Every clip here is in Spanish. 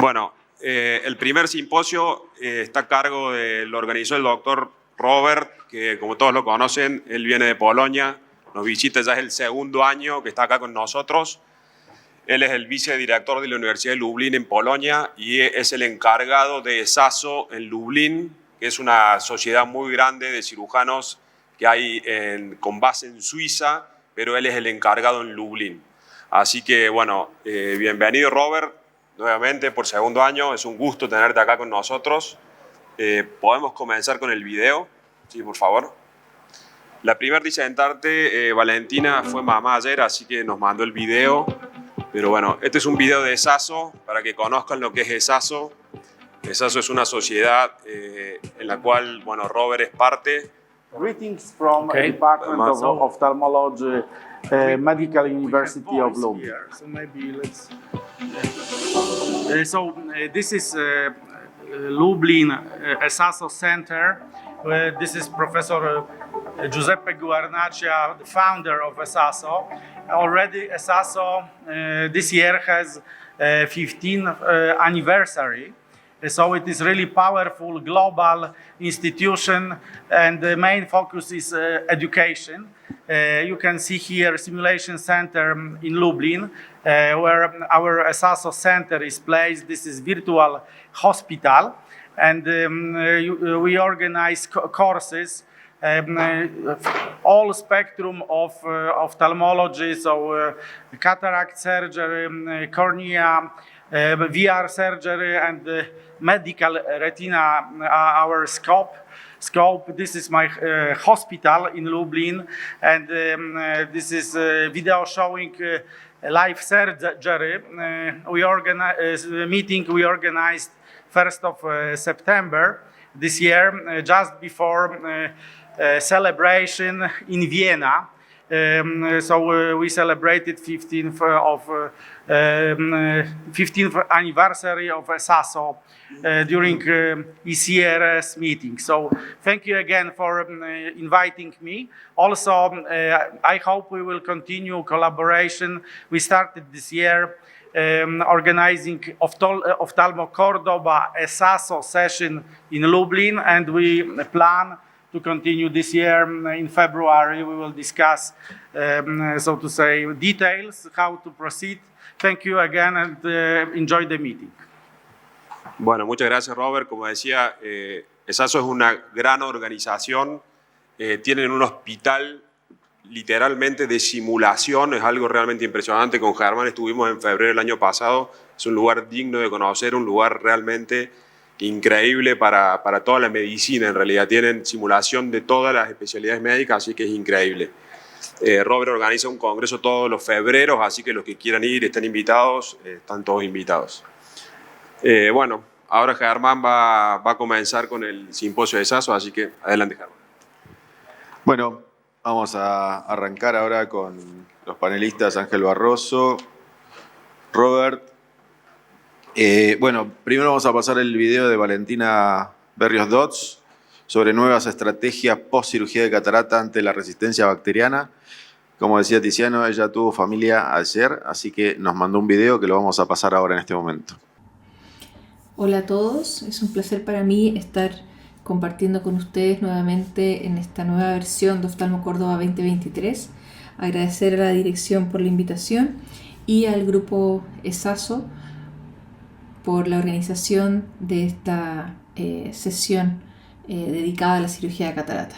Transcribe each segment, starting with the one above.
Bueno, el primer simposio está a cargo lo organizó el doctor Robert, que como todos lo conocen, él viene de Polonia, nos visita ya es el segundo año que está acá con nosotros. Él es el vicedirector de la Universidad de Lublin en Polonia y es el encargado de ESASO en Lublin, que es una sociedad muy grande de cirujanos que hay con base en Suiza, pero él es el encargado en Lublin. Así que, bueno, bienvenido Robert, nuevamente por segundo año. Es un gusto tenerte acá con nosotros. Podemos comenzar con el video, sí, por favor. La primera disertante, Valentina, fue mamá ayer, así que nos mandó el video. Pero bueno, este es un video de ESASO, para que conozcan lo que es ESASO. ESASO es una sociedad en la cual, bueno, Robert es parte. Greetings from the Department of Ophthalmology, Medical University of Lublin. So maybe let's. This is Lublin ESASO Center. This is Professor Giuseppe Guarnaccia, the founder of ESASO. Already ESASO this year has 15th anniversary. So it is really powerful global institution, and the main focus is education. You can see here simulation center in Lublin, where our ESASO center is placed. This is virtual hospital, and we organize courses, all spectrum of ophthalmology, so cataract surgery, cornea, VR surgery, and medical retina, our scope. This is my hospital in Lublin, and this is a video showing live surgery. We organized a meeting we organized 1st of September this year, just before celebration in Vienna. So we celebrated 15th anniversary of ESASO during ECRS meeting. So thank you again for inviting me. Also, I hope we will continue collaboration. We started this year organizing Ophthalmo Cordoba ESASO session in Lublin, and we plan to continue this year. In February we will discuss, so to say, details, how to proceed. Thank you again, and enjoy the meeting. Bueno, muchas gracias Robert. Como decía, ESASO es una gran organización. Tienen un hospital literalmente de simulación, es algo realmente impresionante. Con Germán estuvimos en febrero del año pasado. Es un lugar digno de conocer, un lugar realmente increíble para toda la medicina. En realidad tienen simulación de todas las especialidades médicas, así que es increíble. Robert organiza un congreso todos los febreros, así que los que quieran ir están invitados, están todos invitados. Bueno, ahora Germán va a comenzar con el simposio de ESASO, así que adelante Germán. Bueno, vamos a arrancar ahora con los panelistas Ángel Barroso, Robert. Bueno, primero vamos a pasar el video de Valentina Berrios Dodds sobre nuevas estrategias post cirugía de catarata ante la resistencia bacteriana. Como decía Tiziano, ella tuvo familia ayer, así que nos mandó un video que lo vamos a pasar ahora en este momento. Hola a todos, es un placer para mí estar compartiendo con ustedes nuevamente en esta nueva versión de Ophthalmo Córdoba 2023. Agradecer a la dirección por la invitación y al grupo ESASO por la organización de esta sesión dedicada a la cirugía de catarata.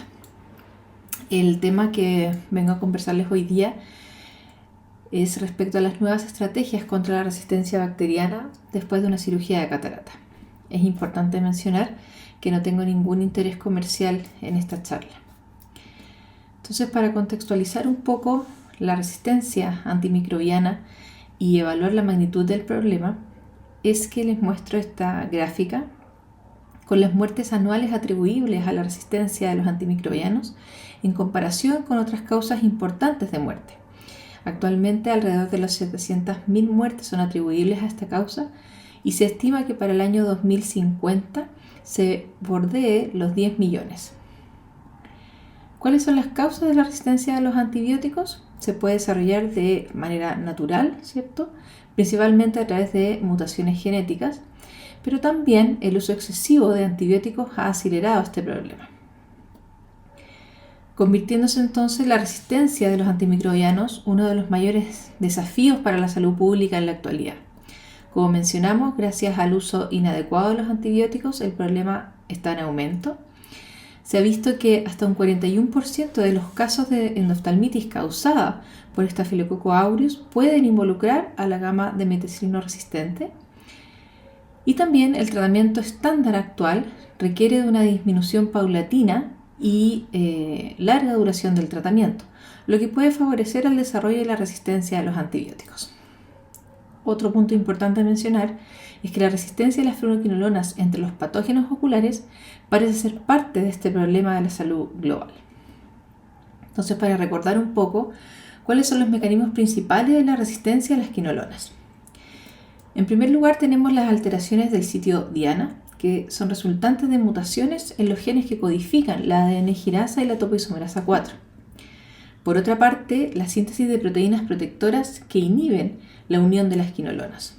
El tema que vengo a conversarles hoy día es respecto a las nuevas estrategias contra la resistencia bacteriana después de una cirugía de catarata. Es importante mencionar que no tengo ningún interés comercial en esta charla. Entonces, para contextualizar un poco la resistencia antimicrobiana y evaluar la magnitud del problema, es que les muestro esta gráfica con las muertes anuales atribuibles a la resistencia de los antimicrobianos en comparación con otras causas importantes de muerte. Actualmente alrededor de las 700.000 muertes son atribuibles a esta causa y se estima que para el año 2050 se bordee los 10 millones. ¿Cuáles son las causas de la resistencia a los antibióticos? Se puede desarrollar de manera natural, ¿cierto? Principalmente a través de mutaciones genéticas, pero también el uso excesivo de antibióticos ha acelerado este problema, convirtiéndose entonces la resistencia de los antimicrobianos uno de los mayores desafíos para la salud pública en la actualidad. Como mencionamos, gracias al uso inadecuado de los antibióticos, el problema está en aumento. Se ha visto que hasta un 41% de los casos de endoftalmitis causada por Staphylococcus aureus pueden involucrar a la gama de meticilino resistente. Y también el tratamiento estándar actual requiere de una disminución paulatina y larga duración del tratamiento, lo que puede favorecer el desarrollo de la resistencia a los antibióticos. Otro punto importante a mencionar es que la resistencia a las fluoroquinolonas entre los patógenos oculares parece ser parte de este problema de la salud global. Entonces, para recordar un poco, ¿cuáles son los mecanismos principales de la resistencia a las quinolonas? En primer lugar, tenemos las alteraciones del sitio Diana, que son resultantes de mutaciones en los genes que codifican la ADN girasa y la topoisomerasa 4. Por otra parte, la síntesis de proteínas protectoras que inhiben la unión de las quinolonas.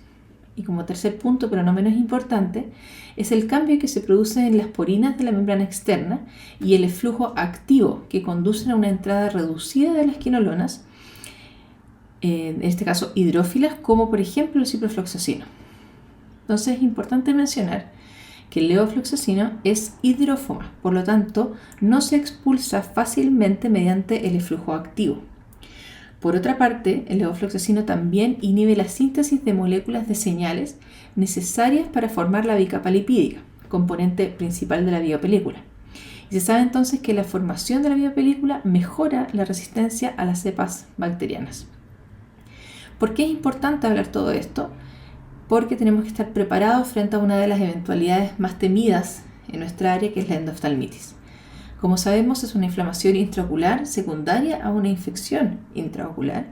Y como tercer punto, pero no menos importante, es el cambio que se produce en las porinas de la membrana externa y el eflujo activo que conducen a una entrada reducida de las quinolonas, en este caso hidrófilas, como por ejemplo el ciprofloxacino. Entonces es importante mencionar que el levofloxacino es hidrófoba, por lo tanto no se expulsa fácilmente mediante el eflujo activo. Por otra parte, el levofloxacino también inhibe la síntesis de moléculas de señales necesarias para formar la bicapa lipídica, componente principal de la biopelícula. Y se sabe entonces que la formación de la biopelícula mejora la resistencia a las cepas bacterianas. ¿Por qué es importante hablar todo esto? Porque tenemos que estar preparados frente a una de las eventualidades más temidas en nuestra área, que es la endoftalmitis. Como sabemos, es una inflamación intraocular secundaria a una infección intraocular,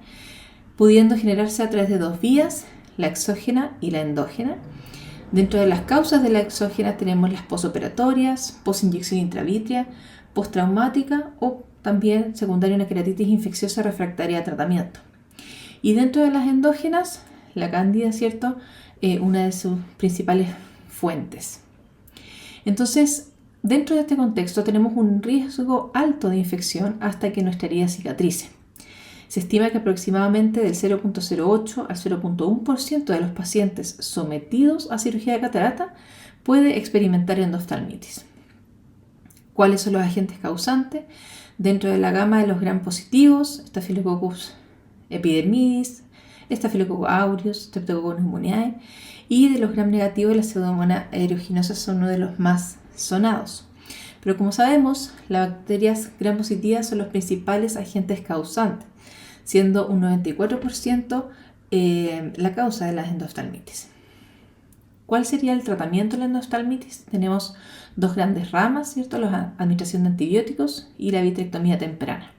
pudiendo generarse a través de dos vías, la exógena y la endógena. Dentro de las causas de la exógena tenemos las posoperatorias, posinyección intravítrea, postraumática o también secundaria a una queratitis infecciosa refractaria a tratamiento. Y dentro de las endógenas, la cándida, ¿cierto?, una de sus principales fuentes. Entonces, dentro de este contexto tenemos un riesgo alto de infección hasta que nuestra herida cicatrice. Se estima que aproximadamente del 0.08 al 0.1% de los pacientes sometidos a cirugía de catarata puede experimentar endoftalmitis. ¿Cuáles son los agentes causantes? Dentro de la gama de los gram positivos, Staphylococcus epidermidis, Staphylococcus aureus, Streptococcus pneumoniae, y de los gram negativos, la Pseudomonas aeruginosa son uno de los más sonados. Pero como sabemos, las bacterias gram positivas son los principales agentes causantes, siendo un 94% la causa de las endoftalmitis. ¿Cuál sería el tratamiento de la endoftalmitis? Tenemos dos grandes ramas, ¿cierto? La administración de antibióticos y la vitrectomía temprana.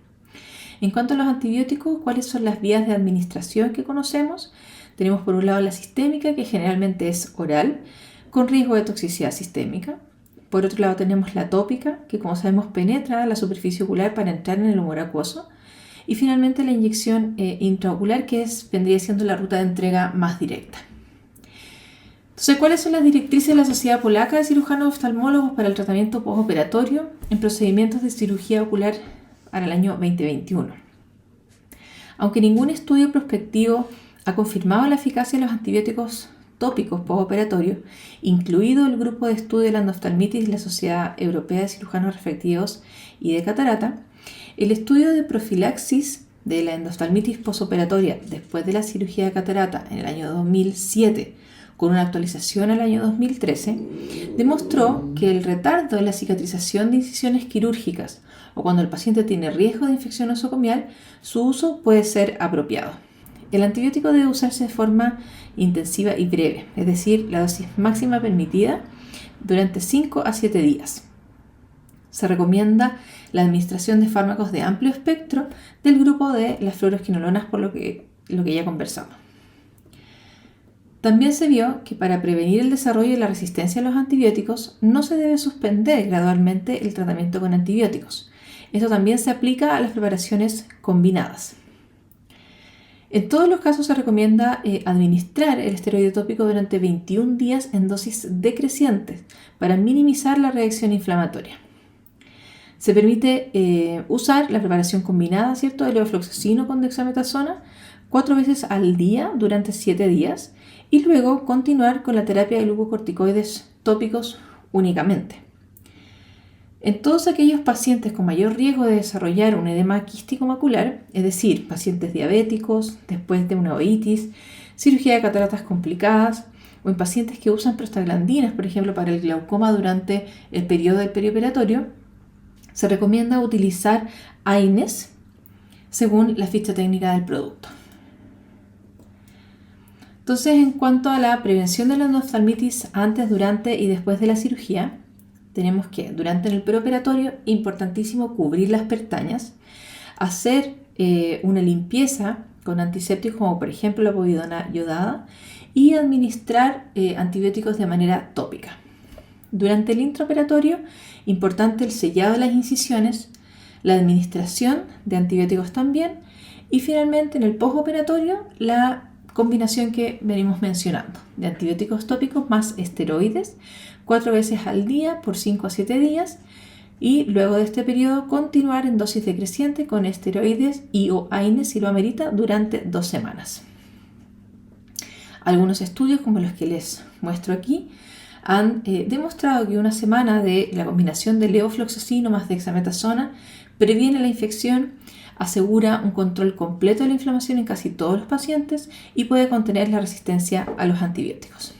En cuanto a los antibióticos, ¿cuáles son las vías de administración que conocemos? Tenemos por un lado la sistémica, que generalmente es oral, con riesgo de toxicidad sistémica. Por otro lado tenemos la tópica, que como sabemos penetra la superficie ocular para entrar en el humor acuoso. Y finalmente la inyección intraocular, que vendría siendo la ruta de entrega más directa. Entonces, ¿cuáles son las directrices de la Sociedad Polaca de Cirujanos Oftalmólogos para el tratamiento postoperatorio en procedimientos de cirugía ocular para el año 2021? Aunque ningún estudio prospectivo ha confirmado la eficacia de los antibióticos tópicos postoperatorios, incluido el grupo de estudio de la endoftalmitis de la Sociedad Europea de Cirujanos Refractivos y de Catarata, el estudio de profilaxis de la endoftalmitis postoperatoria después de la cirugía de catarata en el año 2007, con una actualización al año 2013, demostró que el retardo en la cicatrización de incisiones quirúrgicas o cuando el paciente tiene riesgo de infección nosocomial, su uso puede ser apropiado. El antibiótico debe usarse de forma intensiva y breve, es decir, la dosis máxima permitida durante 5 a 7 días. Se recomienda la administración de fármacos de amplio espectro del grupo de las fluoroquinolonas, por lo que ya conversamos. También se vio que para prevenir el desarrollo de la resistencia a los antibióticos no se debe suspender gradualmente el tratamiento con antibióticos. Esto también se aplica a las preparaciones combinadas. En todos los casos se recomienda administrar el esteroide tópico durante 21 días en dosis decrecientes para minimizar la reacción inflamatoria. Se permite usar la preparación combinada, ¿cierto?, de levofloxacino con dexametasona 4 veces al día durante 7 días y luego continuar con la terapia de glucocorticoides tópicos únicamente. En todos aquellos pacientes con mayor riesgo de desarrollar un edema quístico macular, es decir, pacientes diabéticos, después de una oitis, cirugía de cataratas complicadas, o en pacientes que usan prostaglandinas, por ejemplo, para el glaucoma durante el periodo del perioperatorio, se recomienda utilizar AINES según la ficha técnica del producto. Entonces, en cuanto a la prevención de la endoftalmitis antes, durante y después de la cirugía, tenemos que durante el preoperatorio, importantísimo cubrir las pestañas, hacer una limpieza con antisépticos como por ejemplo la povidona yodada y administrar antibióticos de manera tópica. Durante el intraoperatorio, importante el sellado de las incisiones, la administración de antibióticos también y finalmente en el postoperatorio la combinación que venimos mencionando de antibióticos tópicos más esteroides 4 veces al día por 5 a 7 días y luego de este periodo continuar en dosis decreciente con esteroides y o AINES si lo amerita durante 2 semanas. Algunos estudios como los que les muestro aquí han demostrado que una semana de la combinación de levofloxacino más dexametasona previene la infección, asegura un control completo de la inflamación en casi todos los pacientes y puede contener la resistencia a los antibióticos.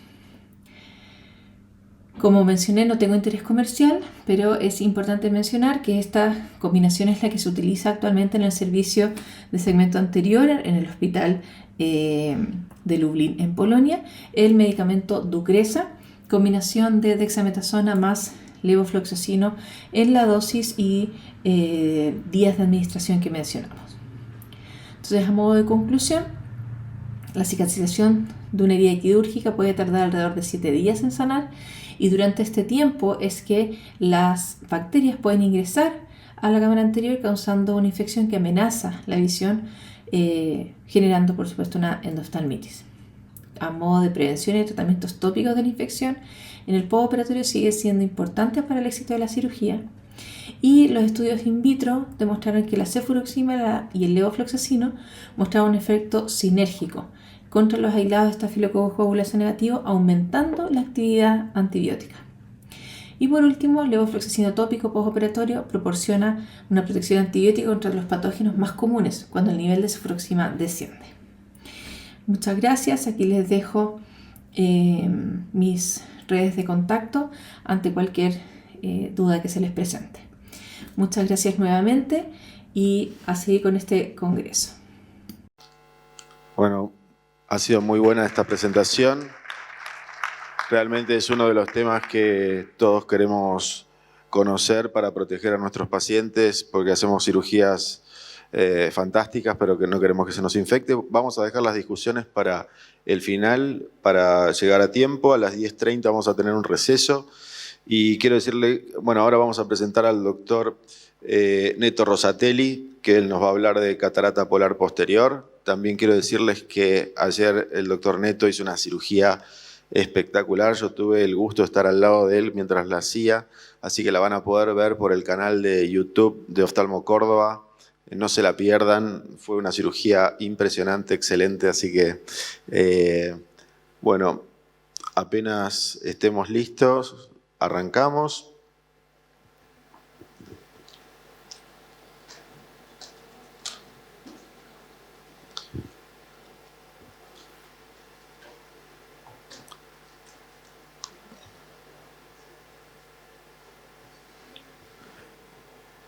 Como mencioné, no tengo interés comercial, pero es importante mencionar que esta combinación es la que se utiliza actualmente en el servicio de segmento anterior en el hospital de Lublin en Polonia, el medicamento Dugresa, combinación de dexametasona más levofloxacino en la dosis y días de administración que mencionamos. Entonces, a modo de conclusión, la cicatrización de una herida quirúrgica puede tardar alrededor de 7 días en sanar y durante este tiempo es que las bacterias pueden ingresar a la cámara anterior causando una infección que amenaza la visión, generando por supuesto una endoftalmitis. A modo de prevención y tratamientos tópicos de la infección, en el postoperatorio sigue siendo importante para el éxito de la cirugía y los estudios in vitro demostraron que la cefuroximab y el levofloxacino mostraban un efecto sinérgico contra los aislados de estafilococcus coagulase negativo, aumentando la actividad antibiótica. Y por último, el levofloxacino tópico postoperatorio proporciona una protección antibiótica contra los patógenos más comunes cuando el nivel de cefuroximab desciende. Muchas gracias. Aquí les dejo mis redes de contacto ante cualquier duda que se les presente. Muchas gracias nuevamente y a seguir con este congreso. Bueno, ha sido muy buena esta presentación. Realmente es uno de los temas que todos queremos conocer para proteger a nuestros pacientes, porque hacemos cirugías fantásticas, pero que no queremos que se nos infecte. Vamos a dejar las discusiones para el final, para llegar a tiempo. A las 10:30 vamos a tener un receso. Y quiero decirle, bueno, ahora vamos a presentar al doctor Neto Rosatelli, que él nos va a hablar de catarata polar posterior. También quiero decirles que ayer el doctor Neto hizo una cirugía espectacular. Yo tuve el gusto de estar al lado de él mientras la hacía, así que la van a poder ver por el canal de YouTube de Oftalmo Córdoba. No se la pierdan, fue una cirugía impresionante, excelente, así que, bueno, apenas estemos listos, arrancamos.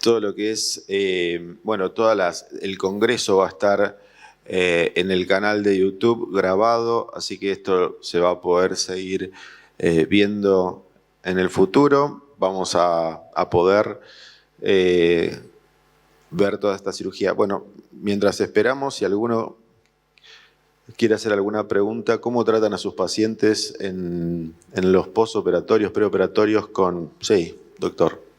Todo lo que es, bueno, el congreso va a estar en el canal de YouTube grabado, así que esto se va a poder seguir viendo en el futuro. Vamos a poder ver toda esta cirugía. Bueno, mientras esperamos, si alguno quiere hacer alguna pregunta, ¿cómo tratan a sus pacientes en los postoperatorios, preoperatorios con... Sí, doctor.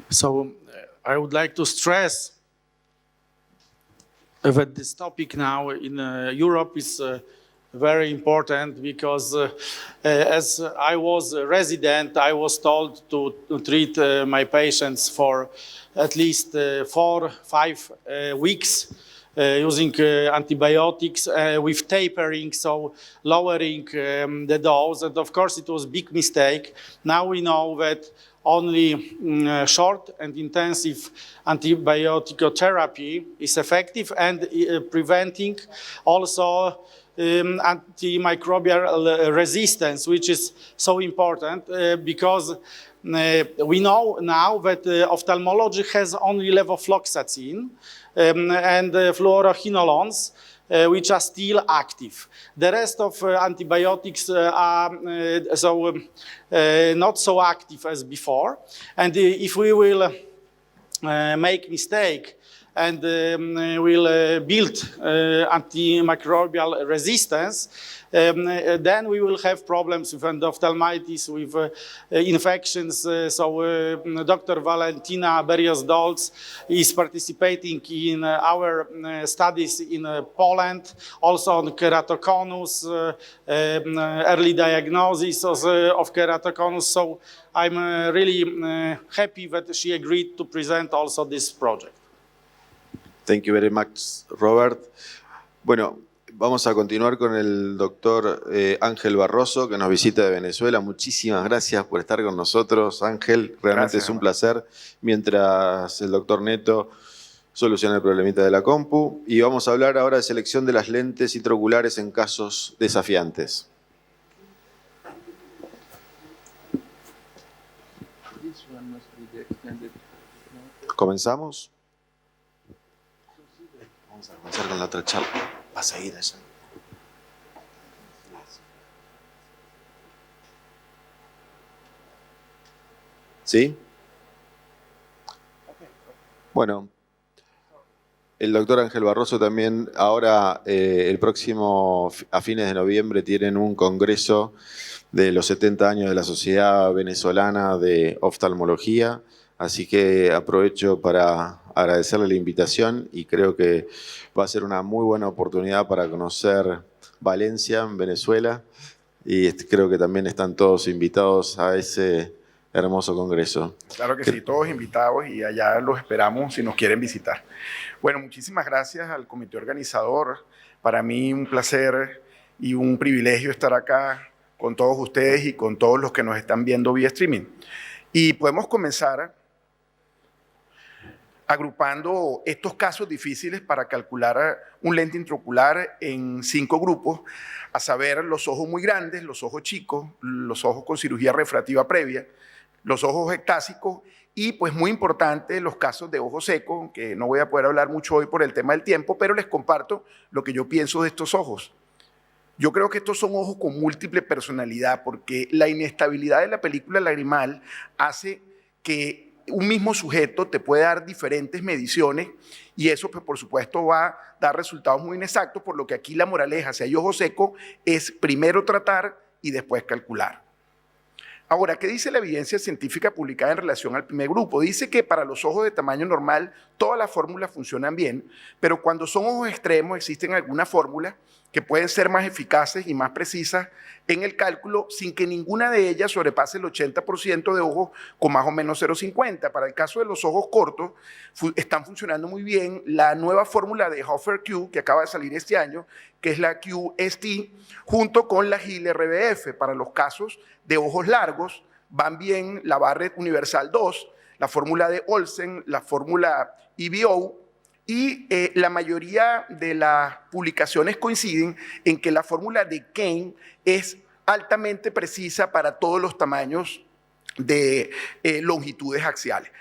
So I would like to stress that this topic now in Europe is very important because as I was a resident, I was told to treat my patients for at least 4-5 weeks using antibiotics with tapering, so lowering the dose. And of course, it was a big mistake. Now we know that only short and intensive antibiotic therapy is effective and preventing also antimicrobial resistance, which is so important because we know now that ophthalmology has only levofloxacin and fluoroquinolones, which are still active. The rest of antibiotics are not so active as before. And if we will make mistake and will build antimicrobial resistance, then we will have problems with endophthalmitis, with infections. Dr. Valentina Berrios-Dolz is participating in our studies in Poland, also on keratoconus, early diagnosis of keratoconus. So I'm really happy that she agreed to present also this project. Thank you very much, Robert. Bueno, vamos a continuar con el doctor Ángel Barroso, que nos visita de Venezuela. Muchísimas gracias por estar con nosotros, Ángel. Realmente es un placer. Mientras el doctor Neto soluciona el problemita de la compu. Y vamos a hablar ahora de selección de las lentes intraoculares en casos desafiantes. ¿Comenzamos? Vamos a comenzar con la otra charla. Vas a ir allá. ¿Sí? Bueno, el doctor Ángel Barroso también ahora, el próximo, a fines de noviembre, tienen un congreso de los 70 años de la Sociedad Venezolana de Oftalmología. Así que aprovecho para agradecerle la invitación y creo que va a ser una muy buena oportunidad para conocer Valencia, en Venezuela, y creo que también están todos invitados a ese hermoso congreso. Claro que sí, todos invitados y allá los esperamos si nos quieren visitar. Bueno, muchísimas gracias al comité organizador. Para mí un placer y un privilegio estar acá con todos ustedes y con todos los que nos están viendo vía streaming. Y podemos comenzar agrupando estos casos difíciles para calcular un lente intraocular en 5 grupos, a saber, los ojos muy grandes, los ojos chicos, los ojos con cirugía refractiva previa, los ojos ectásicos y, pues muy importante, los casos de ojo seco, que no voy a poder hablar mucho hoy por el tema del tiempo, pero les comparto lo que yo pienso de estos ojos. Yo creo que estos son ojos con múltiple personalidad, porque la inestabilidad de la película lagrimal hace que un mismo sujeto te puede dar diferentes mediciones y eso, pues, por supuesto, va a dar resultados muy inexactos, por lo que aquí la moraleja, si hay ojo seco, es primero tratar y después calcular. Ahora, ¿qué dice la evidencia científica publicada en relación al primer grupo? Dice que para los ojos de tamaño normal todas las fórmulas funcionan bien, pero cuando son ojos extremos existen algunas fórmulas que pueden ser más eficaces y más precisas en el cálculo sin que ninguna de ellas sobrepase el 80% de ojos con más o menos 0,50. Para el caso de los ojos cortos, están funcionando muy bien la nueva fórmula de Hofer Q que acaba de salir este año, que es la QST, junto con la Gil RBF. Para los casos de ojos largos, van bien la Barrett Universal 2, la fórmula de Olsen, la fórmula EVO, y la mayoría de las publicaciones coinciden en que la fórmula de Kane es altamente precisa para todos los tamaños de longitudes axiales.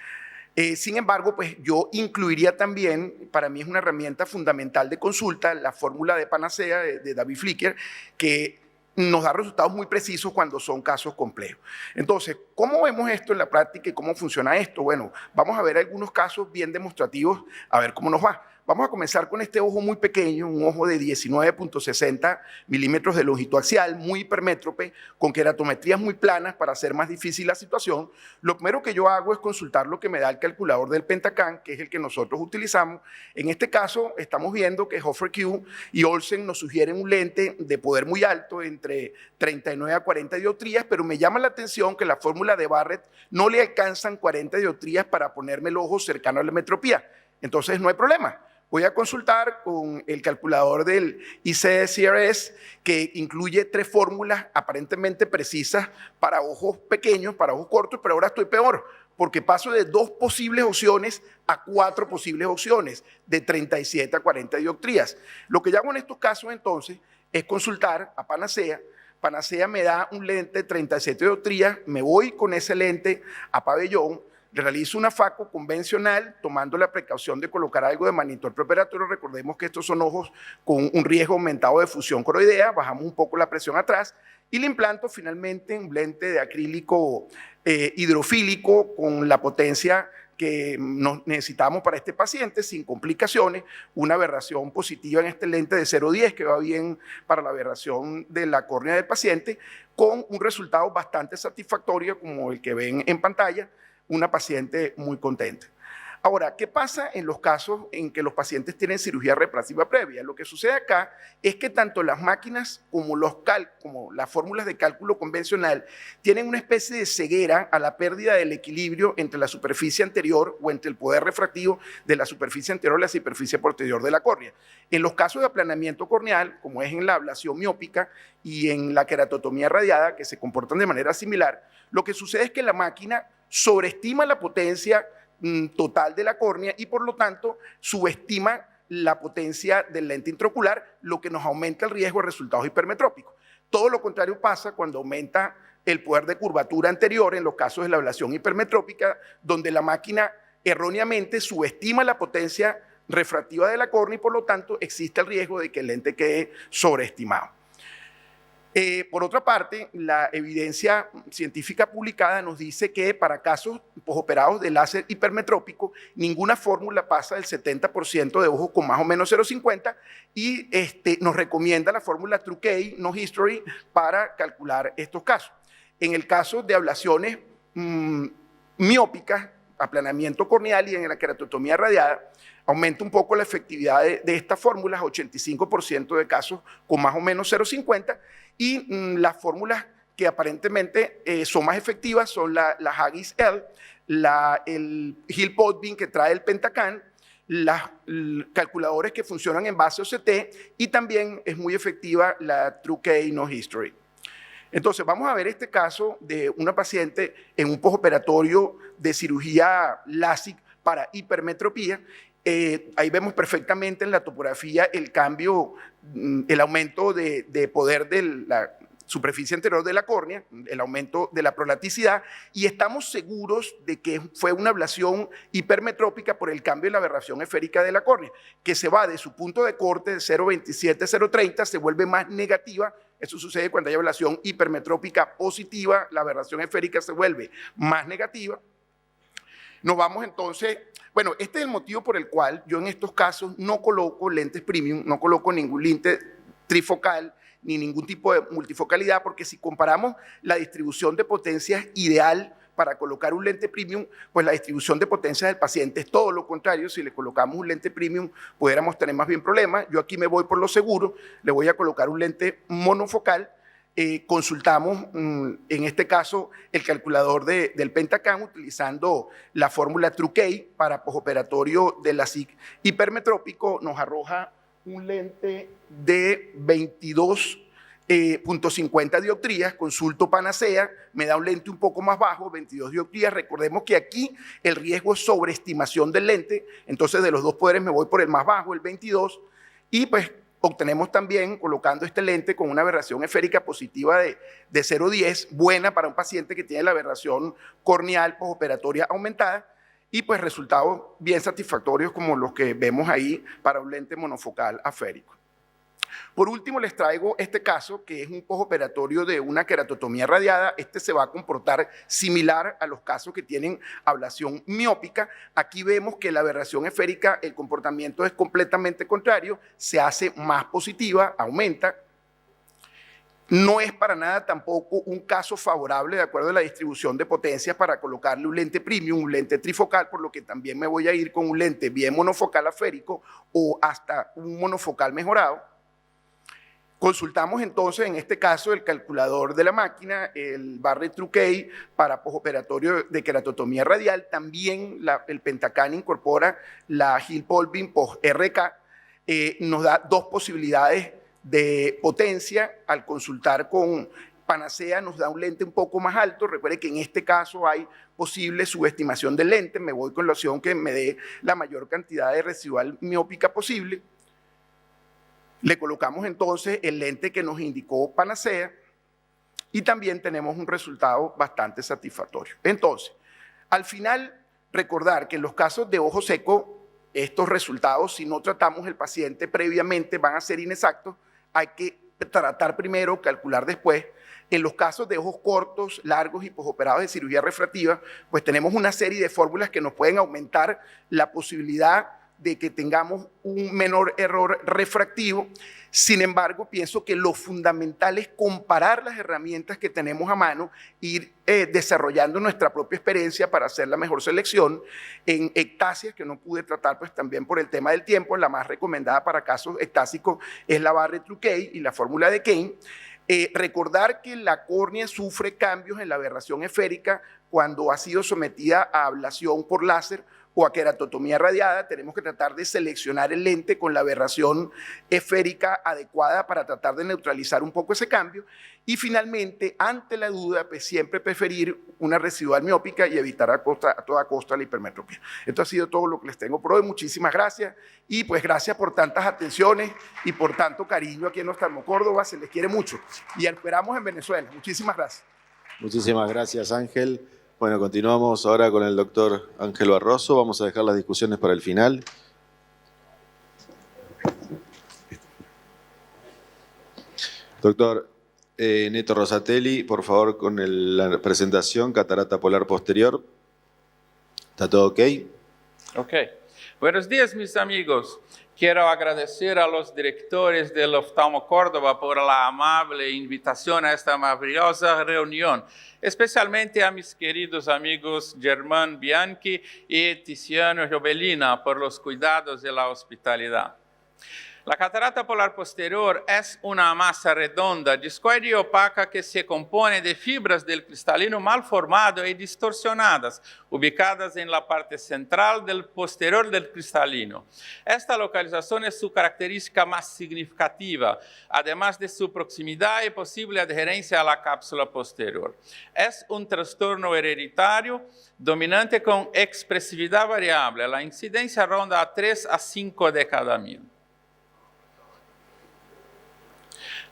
Sin embargo, pues yo incluiría también, para mí es una herramienta fundamental de consulta, la fórmula de Panacea de David Flicker, que nos da resultados muy precisos cuando son casos complejos. Entonces, ¿cómo vemos esto en la práctica y cómo funciona esto? Bueno, vamos a ver algunos casos bien demostrativos, a ver cómo nos va. Vamos a comenzar con este ojo muy pequeño, un ojo de 19.60 milímetros de longitud axial, muy hipermétrope, con queratometrías muy planas para hacer más difícil la situación. Lo primero que yo hago es consultar lo que me da el calculador del Pentacam, que es el que nosotros utilizamos. En este caso, estamos viendo que Hoffer Q y Olsen nos sugieren un lente de poder muy alto, entre 39 a 40 dioptrías, pero me llama la atención que la fórmula de Barrett no le alcanzan 40 dioptrías para ponerme el ojo cercano a la metropía. Entonces, no hay problema. Voy a consultar con el calculador del ICCRS, que incluye 3 fórmulas aparentemente precisas para ojos pequeños, para ojos cortos, pero ahora estoy peor, porque paso de 2 posibles opciones a 4 posibles opciones, de 37 a 40 dioptrías. Lo que yo hago en estos casos, entonces, es consultar a Panacea. Panacea me da un lente de 37 dioptrías, me voy con ese lente a Pabellón, realizo una FACO convencional tomando la precaución de colocar algo de monitor preoperatorio. Recordemos que estos son ojos con un riesgo aumentado de fusión coroidea, bajamos un poco la presión atrás y le implanto finalmente un lente de acrílico hidrofílico con la potencia que necesitamos para este paciente sin complicaciones, una aberración positiva en este lente de 0,10 que va bien para la aberración de la córnea del paciente, con un resultado bastante satisfactorio como el que ven en pantalla, una paciente muy contenta. Ahora, ¿qué pasa en los casos en que los pacientes tienen cirugía refractiva previa? Lo que sucede acá es que tanto las máquinas como las fórmulas de cálculo convencional tienen una especie de ceguera a la pérdida del equilibrio entre la superficie anterior o entre el poder refractivo de la superficie anterior y la superficie posterior de la córnea. En los casos de aplanamiento corneal, como es en la ablación miópica y en la queratotomía radiada, que se comportan de manera similar, lo que sucede es que la máquina sobreestima la potencia total de la córnea y por lo tanto subestima la potencia del lente intraocular, lo que nos aumenta el riesgo de resultados hipermetrópicos. Todo lo contrario pasa cuando aumenta el poder de curvatura anterior en los casos de la ablación hipermetrópica, donde la máquina erróneamente subestima la potencia refractiva de la córnea y por lo tanto existe el riesgo de que el lente quede sobreestimado. Por otra parte, la evidencia científica publicada nos dice que para casos posoperados de láser hipermetrópico, ninguna fórmula pasa del 70% de ojos con más o menos 0,50 y nos recomienda la fórmula TrueK, no History, para calcular estos casos. En el caso de ablaciones miópicas, aplanamiento corneal y en la queratotomía radiada, aumenta un poco la efectividad de estas fórmulas, 85% de casos con más o menos 0,50, y las fórmulas que aparentemente son más efectivas son la Haggis-L, el Hill-Podvin que trae el Pentacam, los calculadores que funcionan en base OCT y también es muy efectiva la TrueK No History. Entonces vamos a ver este caso de una paciente en un postoperatorio de cirugía LASIK para hipermetropía. Ahí vemos perfectamente en la topografía el cambio, el aumento de poder de la superficie anterior de la córnea, el aumento de la prolaticidad, y estamos seguros de que fue una ablación hipermetrópica por el cambio en la aberración esférica de la córnea, que se va de su punto de corte de 0,27, 0,30, se vuelve más negativa. Eso sucede cuando hay ablación hipermetrópica positiva, la aberración esférica se vuelve más negativa. Nos vamos entonces, bueno, este es el motivo por el cual yo en estos casos no coloco lentes premium, no coloco ningún lente trifocal ni ningún tipo de multifocalidad, porque si comparamos la distribución de potencias ideal para colocar un lente premium, pues la distribución de potencias del paciente es todo lo contrario. Si le colocamos un lente premium, pudiéramos tener más bien problemas. Yo aquí me voy por lo seguro, le voy a colocar un lente monofocal. Consultamos, en este caso, el calculador del Pentacam utilizando la fórmula TrueK para postoperatorio de LASIK hipermetrópico, nos arroja un lente de 22.50 dioptrías, consulto Panacea, me da un lente un poco más bajo, 22 dioptrías. Recordemos que aquí el riesgo es sobreestimación del lente, entonces de los dos poderes me voy por el más bajo, el 22, y pues obtenemos también, colocando este lente con una aberración esférica positiva de 0,10, buena para un paciente que tiene la aberración corneal postoperatoria aumentada, y pues resultados bien satisfactorios como los que vemos ahí para un lente monofocal aférico. Por último, les traigo este caso, que es un postoperatorio de una queratotomía radiada. Este se va a comportar similar a los casos que tienen ablación miópica. Aquí vemos que la aberración esférica, el comportamiento es completamente contrario, se hace más positiva, aumenta. No es para nada tampoco un caso favorable, de acuerdo a la distribución de potencias, para colocarle un lente premium, un lente trifocal, por lo que también me voy a ir con un lente bien monofocal aférico o hasta un monofocal mejorado. Consultamos entonces, en este caso, el calculador de la máquina, el Barrett-Truquet para postoperatorio de queratotomía radial. También el Pentacan incorpora la Hill-Polvin post-RK. Nos da dos posibilidades de potencia. Al consultar con Panacea nos da un lente un poco más alto. Recuerde que en este caso hay posible subestimación del lente. Me voy con la opción que me dé la mayor cantidad de residual miópica posible. Le colocamos entonces el lente que nos indicó Panacea y también tenemos un resultado bastante satisfactorio. Entonces, al final, recordar que en los casos de ojo seco, estos resultados, si no tratamos el paciente previamente, van a ser inexactos. Hay que tratar primero, calcular después. En los casos de ojos cortos, largos y posoperados de cirugía refractiva, pues tenemos una serie de fórmulas que nos pueden aumentar la posibilidad de que tengamos un menor error refractivo. Sin embargo, pienso que lo fundamental es comparar las herramientas que tenemos a mano, ir desarrollando nuestra propia experiencia para hacer la mejor selección. En ectasias, que no pude tratar pues también por el tema del tiempo, la más recomendada para casos ectásicos es la Barrett-Truquet y la fórmula de Kane. Recordar que la córnea sufre cambios en la aberración esférica cuando ha sido sometida a ablación por láser o a queratotomía radiada. Tenemos que tratar de seleccionar el lente con la aberración esférica adecuada para tratar de neutralizar un poco ese cambio. Y finalmente, ante la duda, pues siempre preferir una residual miópica y evitar a toda costa la hipermetropía. Esto ha sido todo lo que les tengo por hoy. Muchísimas gracias y pues gracias por tantas atenciones y por tanto cariño aquí en Oftalmo Córdoba. Se les quiere mucho y esperamos en Venezuela. Muchísimas gracias. Muchísimas gracias, Ángel. Bueno, continuamos ahora con el doctor Ángel Barroso. Vamos a dejar las discusiones para el final. Doctor Neto Rosatelli, por favor, con la presentación, catarata polar posterior. ¿Está todo ok? Ok. Buenos días, mis amigos. Quiero agradecer a los directores del Oftalmo Córdoba por la amable invitación a esta maravillosa reunión, especialmente a mis queridos amigos Germán Bianchi y Tiziano Giovelina por los cuidados de la hospitalidad. La catarata polar posterior es una masa redonda, discoide y opaca que se compone de fibras del cristalino mal formado y distorsionadas, ubicadas en la parte central del posterior del cristalino. Esta localización es su característica más significativa, además de su proximidad y posible adherencia a la cápsula posterior. Es un trastorno hereditario dominante con expresividad variable. La incidencia ronda a 3 a 5 de cada 1000.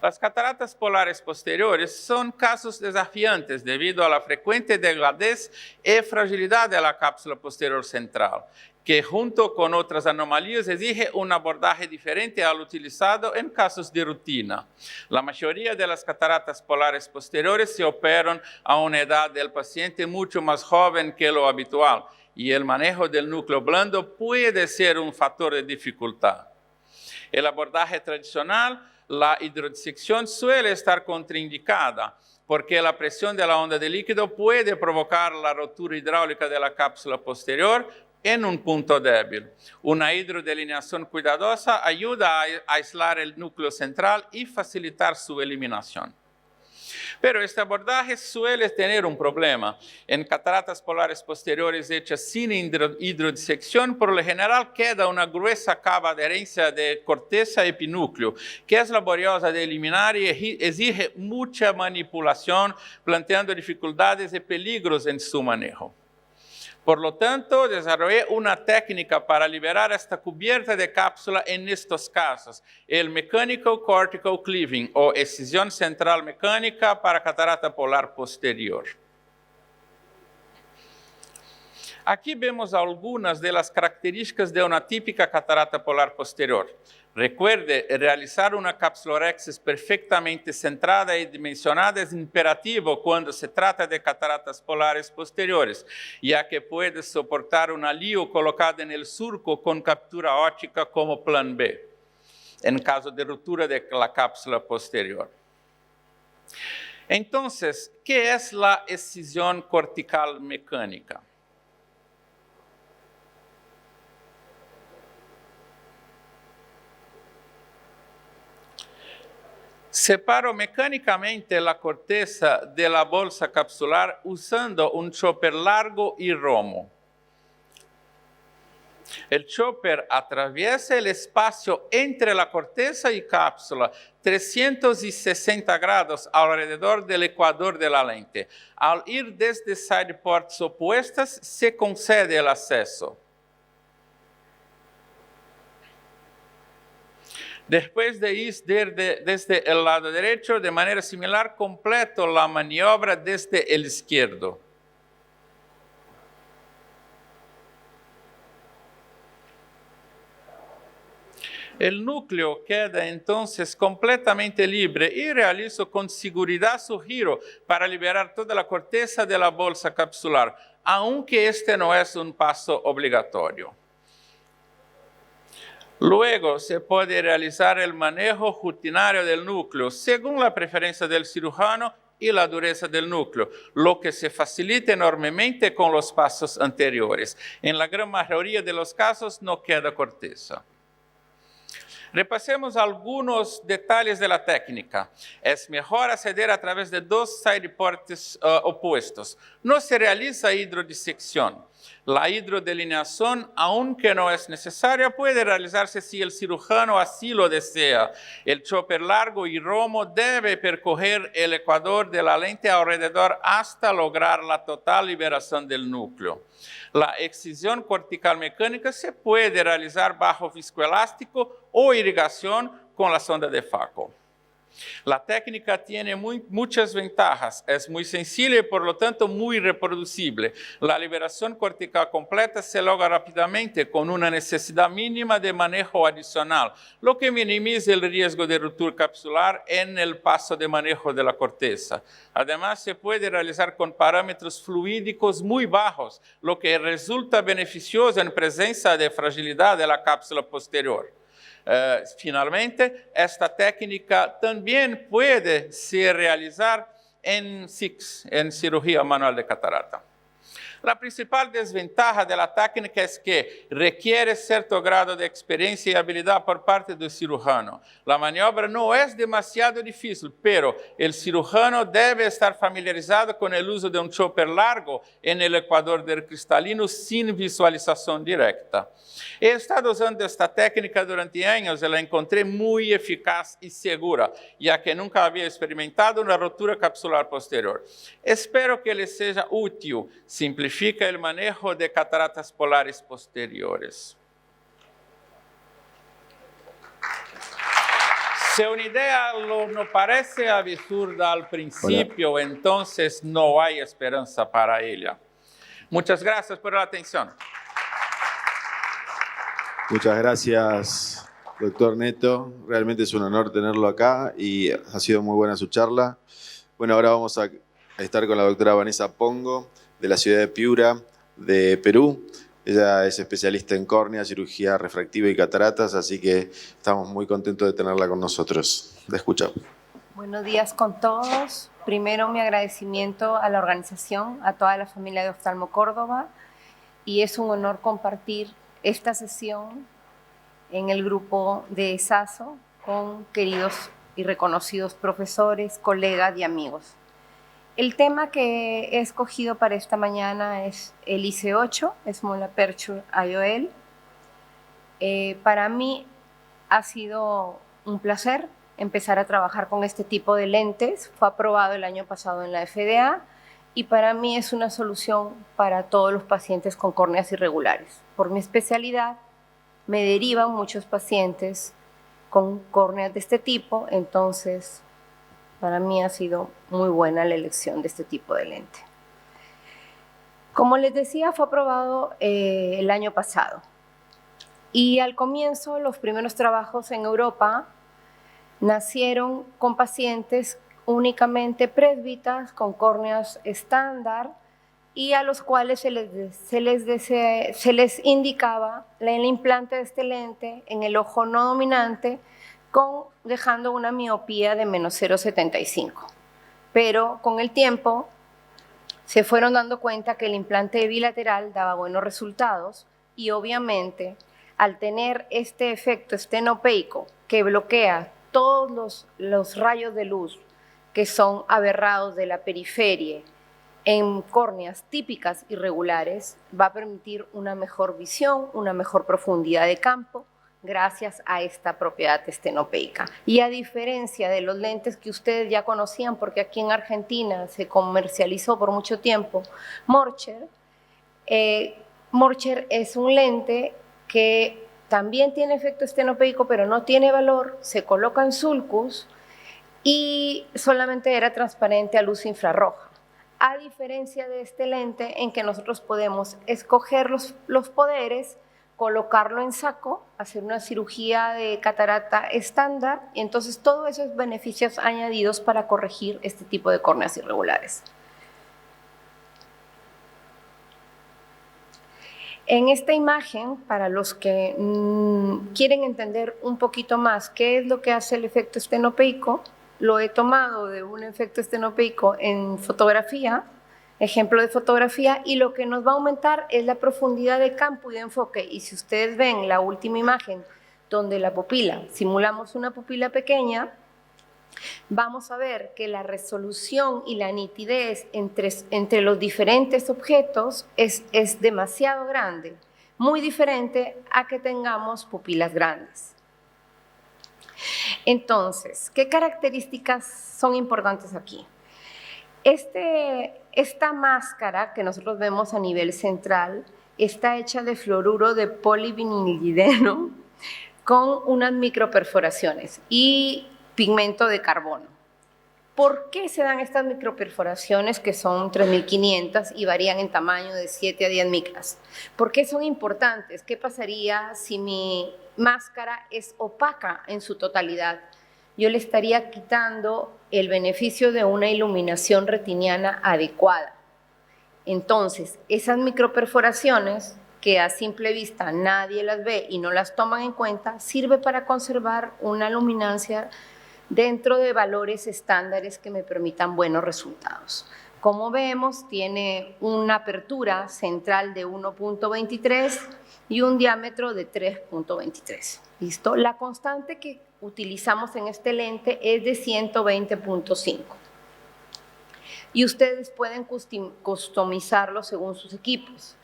Las cataratas polares posteriores son casos desafiantes debido a la frecuente delgadez y fragilidad de la cápsula posterior central, que junto con otras anomalías exige un abordaje diferente al utilizado en casos de rutina. La mayoría de las cataratas polares posteriores se operan a una edad del paciente mucho más joven que lo habitual y el manejo del núcleo blando puede ser un factor de dificultad. El abordaje tradicional, la hidrodisección, suele estar contraindicada porque la presión de la onda de líquido puede provocar la rotura hidráulica de la cápsula posterior en un punto débil. Una hidrodelineación cuidadosa ayuda a aislar el núcleo central y facilitar su eliminación. Pero este abordaje suele tener un problema. En cataratas polares posteriores hechas sin hidrodisección, por lo general queda una gruesa capa de adherencia de corteza y epinúcleo, que es laboriosa de eliminar y exige mucha manipulación, planteando dificultades y peligros en su manejo. Por lo tanto, desarrollé una técnica para liberar esta cubierta de cápsula en estos casos, el Mechanical Cortical Cleaving o escisión central mecánica para catarata polar posterior. Aquí vemos algunas de las características de una típica catarata polar posterior. Recuerde, realizar una capsulorhexis perfectamente centrada y dimensionada es imperativo cuando se trata de cataratas polares posteriores, ya que puede soportar un alío colocado en el surco con captura óptica como plan B, en caso de ruptura de la cápsula posterior. Entonces, ¿qué es la escisión cortical mecánica? Separo mecánicamente la corteza de la bolsa capsular usando un chopper largo y romo. El chopper atraviesa el espacio entre la corteza y cápsula, 360 grados alrededor del ecuador de la lente. Al ir desde side ports opuestas, se concede el acceso. Después de ir desde el lado derecho, de manera similar, completo la maniobra desde el izquierdo. El núcleo queda entonces completamente libre y realizo con seguridad su giro para liberar toda la corteza de la bolsa capsular, aunque este no es un paso obligatorio. Luego se puede realizar el manejo rutinario del núcleo según la preferencia del cirujano y la dureza del núcleo, lo que se facilita enormemente con los pasos anteriores. En la gran mayoría de los casos no queda corteza. Repasemos algunos detalles de la técnica. Es mejor acceder a través de dos side ports opuestos. No se realiza hidrodisección. La hidrodelineación, aunque no es necesaria, puede realizarse si el cirujano así lo desea. El chopper largo y romo debe percorrer el ecuador de la lente alrededor hasta lograr la total liberación del núcleo. La excisión cortical mecánica se puede realizar bajo viscoelástico o irrigación con la sonda de Faco. La técnica tiene muchas ventajas, es muy sencilla y por lo tanto muy reproducible. La liberación cortical completa se logra rápidamente con una necesidad mínima de manejo adicional, lo que minimiza el riesgo de ruptura capsular en el paso de manejo de la corteza. Además, se puede realizar con parámetros fluídicos muy bajos, lo que resulta beneficioso en presencia de fragilidad de la cápsula posterior. Finalmente, esta técnica también puede ser realizada en CICS, en cirugía manual de catarata. La principal desventaja de la técnica es que requiere cierto grado de experiencia y habilidad por parte del cirujano. La maniobra no es demasiado difícil, pero el cirujano debe estar familiarizado con el uso de un chopper largo en el ecuador del cristalino sin visualización directa. He estado usando esta técnica durante años y la encontré muy eficaz y segura, ya que nunca había experimentado una rotura capsular posterior. Espero que les sea útil. Simplifica el manejo de cataratas polares posteriores. Si una idea no parece absurda al principio, entonces no hay esperanza para ella. Muchas gracias por la atención. Muchas gracias, doctor Neto. Realmente es un honor tenerlo acá y ha sido muy buena su charla. Bueno, ahora vamos a estar con la doctora Vanessa Pongo, de la ciudad de Piura, de Perú. Ella es especialista en córnea, cirugía refractiva y cataratas, así que estamos muy contentos de tenerla con nosotros. La escuchamos. Buenos días con todos. Primero, mi agradecimiento a la organización, a toda la familia de Oftalmo Córdoba, y es un honor compartir esta sesión en el grupo de ESASO con queridos y reconocidos profesores, colegas y amigos. El tema que he escogido para esta mañana es el IC8, Small Aperture IOL. Para mí ha sido un placer empezar a trabajar con este tipo de lentes. Fue aprobado el año pasado en la FDA y para mí es una solución para todos los pacientes con córneas irregulares. Por mi especialidad me derivan muchos pacientes con córneas de este tipo, entonces para mí ha sido muy buena la elección de este tipo de lente. Como les decía, fue aprobado el año pasado. Y al comienzo, los primeros trabajos en Europa nacieron con pacientes únicamente presbitas, con córneas estándar, y a los cuales se les indicaba el implante de este lente en el ojo no dominante, dejando una miopía de menos 0,75. Pero con el tiempo se fueron dando cuenta que el implante bilateral daba buenos resultados y obviamente al tener este efecto estenopeico que bloquea todos los rayos de luz que son aberrados de la periferia en córneas típicas irregulares, va a permitir una mejor visión, una mejor profundidad de campo, gracias a esta propiedad estenopeica. Y a diferencia de los lentes que ustedes ya conocían, porque aquí en Argentina se comercializó por mucho tiempo, Morcher es un lente que también tiene efecto estenopeico, pero no tiene valor, se coloca en sulcus y solamente era transparente a luz infrarroja. A diferencia de este lente en que nosotros podemos escoger los poderes, colocarlo en saco, hacer una cirugía de catarata estándar, y entonces todos esos beneficios añadidos para corregir este tipo de córneas irregulares. En esta imagen, para los que quieren entender un poquito más qué es lo que hace el efecto estenopeico, lo he tomado de un efecto estenopeico en fotografía, ejemplo de fotografía, y lo que nos va a aumentar es la profundidad de campo y de enfoque. Y si ustedes ven la última imagen donde la pupila, simulamos una pupila pequeña, vamos a ver que la resolución y la nitidez entre los diferentes objetos es demasiado grande, muy diferente a que tengamos pupilas grandes. Entonces, ¿qué características son importantes aquí? Esta máscara que nosotros vemos a nivel central está hecha de fluoruro de polivinilideno con unas microperforaciones y pigmento de carbono. ¿Por qué se dan estas microperforaciones que son 3.500 y varían en tamaño de 7 a 10 micras? ¿Por qué son importantes? ¿Qué pasaría si mi máscara es opaca en su totalidad? Yo le estaría quitando el beneficio de una iluminación retiniana adecuada. Entonces, esas microperforaciones, que a simple vista nadie las ve y no las toman en cuenta, sirve para conservar una luminancia dentro de valores estándares que me permitan buenos resultados. Como vemos, tiene una apertura central de 1.23 y un diámetro de 3.23. ¿Listo? La constante que utilizamos en este lente es de 120.5. Y ustedes pueden customizarlo según sus equipos.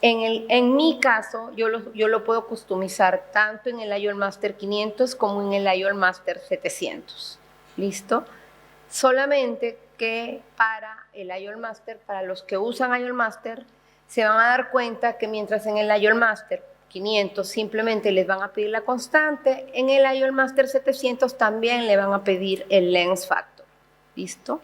En mi caso, yo lo puedo customizar tanto en el IOL Master 500 como en el IOL Master 700. ¿Listo? Solamente que para el IOL Master, para los que usan IOL Master, se van a dar cuenta que mientras en el IOL Master 500 simplemente les van a pedir la constante, en el IOL Master 700 también le van a pedir el lens factor. ¿Listo?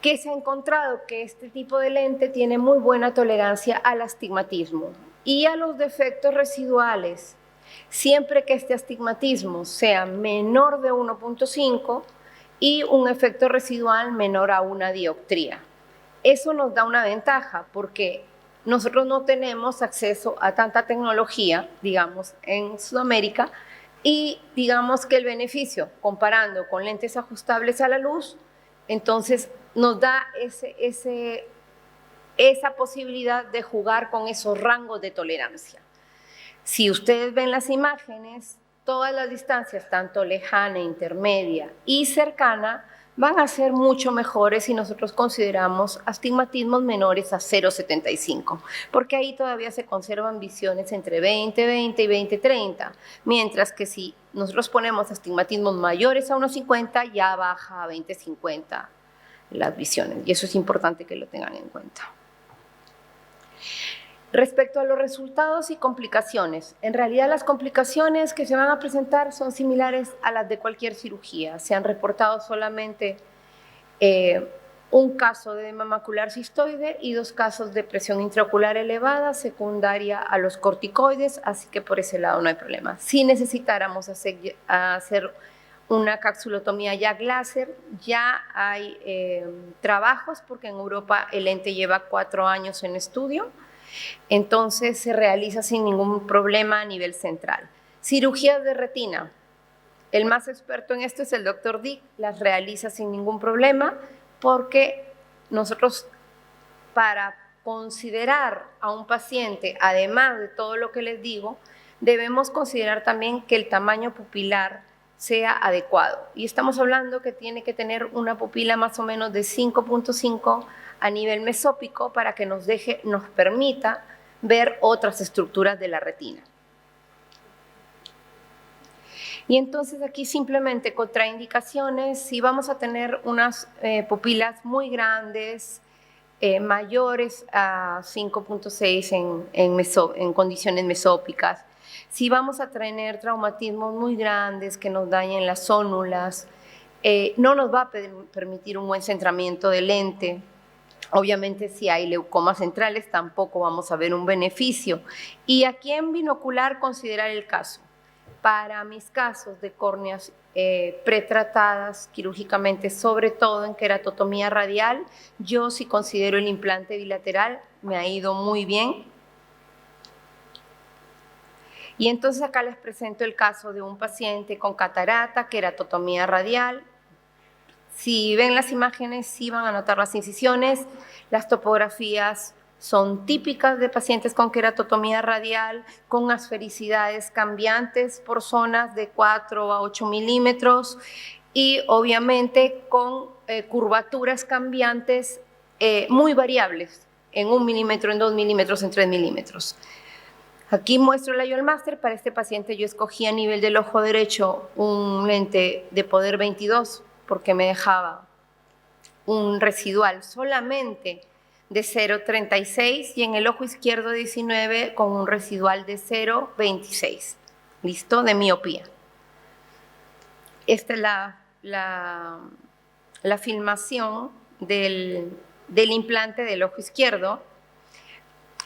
Que se ha encontrado que este tipo de lente tiene muy buena tolerancia al astigmatismo y a los defectos residuales, siempre que este astigmatismo sea menor de 1.5 y un efecto residual menor a 1 dioptría. Eso nos da una ventaja porque nosotros no tenemos acceso a tanta tecnología, digamos, en Sudamérica, y digamos que el beneficio, comparando con lentes ajustables a la luz, entonces nos da esa posibilidad de jugar con esos rangos de tolerancia. Si ustedes ven las imágenes, todas las distancias, tanto lejana, intermedia y cercana, van a ser mucho mejores si nosotros consideramos astigmatismos menores a 0,75, porque ahí todavía se conservan visiones entre 20/20 y 20/30, mientras que si nosotros ponemos astigmatismos mayores a 1,50, ya baja a 20/50 las visiones, y eso es importante que lo tengan en cuenta. Respecto a los resultados y complicaciones, en realidad las complicaciones que se van a presentar son similares a las de cualquier cirugía. Se han reportado solamente un caso de edema macular cistoide y 2 casos de presión intraocular elevada secundaria a los corticoides, así que por ese lado no hay problema. Si necesitáramos hacer una capsulotomía YAG láser, ya hay trabajos, porque en Europa el lente lleva 4 años en estudio, entonces se realiza sin ningún problema a nivel central. Cirugías de retina, el más experto en esto es el doctor Dick, las realiza sin ningún problema, porque nosotros, para considerar a un paciente, además de todo lo que les digo, debemos considerar también que el tamaño pupilar sea adecuado. Y estamos hablando que tiene que tener una pupila más o menos de 5.5 a nivel mesópico para que nos permita ver otras estructuras de la retina. Y entonces aquí simplemente contraindicaciones, si vamos a tener unas pupilas muy grandes, mayores a 5.6 en condiciones mesópicas, si vamos a tener traumatismos muy grandes que nos dañen las zónulas, no nos va a permitir un buen centramiento del lente. Obviamente, si hay leucomas centrales, tampoco vamos a ver un beneficio. Y aquí en binocular considerar el caso. Para mis casos de córneas pretratadas quirúrgicamente, sobre todo en queratotomía radial, yo sí considero el implante bilateral, me ha ido muy bien. Y entonces acá les presento el caso de un paciente con catarata, queratotomía radial. Si ven las imágenes, sí van a notar las incisiones, las topografías son típicas de pacientes con queratotomía radial, con asfericidades cambiantes por zonas de 4 a 8 milímetros y obviamente con curvaturas cambiantes muy variables, en 1 milímetro, en 2 milímetros, en 3 milímetros. Aquí muestro el IOL Master. Para este paciente yo escogí a nivel del ojo derecho un lente de poder 22 porque me dejaba un residual solamente de 0,36 y en el ojo izquierdo 19 con un residual de 0,26, ¿listo? De miopía. Esta es la filmación del implante del ojo izquierdo.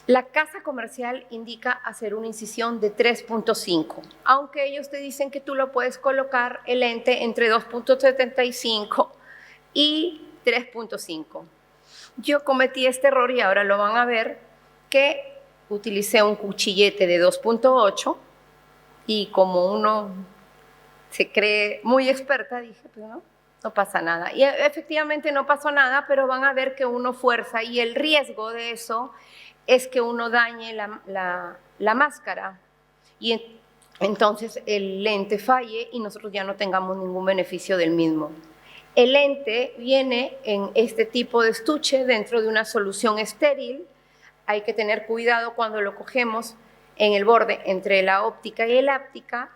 La casa comercial indica hacer una incisión de 3.5, aunque ellos te dicen que tú lo puedes colocar el lente entre 2.75 y 3.5. Yo cometí este error y ahora lo van a ver, que utilicé un cuchillete de 2.8 y como uno se cree muy experta, dije, pues no pasa nada. Y efectivamente no pasó nada, pero van a ver que uno fuerza y el riesgo de eso es que uno dañe la máscara y entonces el lente falle y nosotros ya no tengamos ningún beneficio del mismo. El lente viene en este tipo de estuche dentro de una solución estéril. Hay que tener cuidado cuando lo cogemos en el borde entre la óptica y el áptica.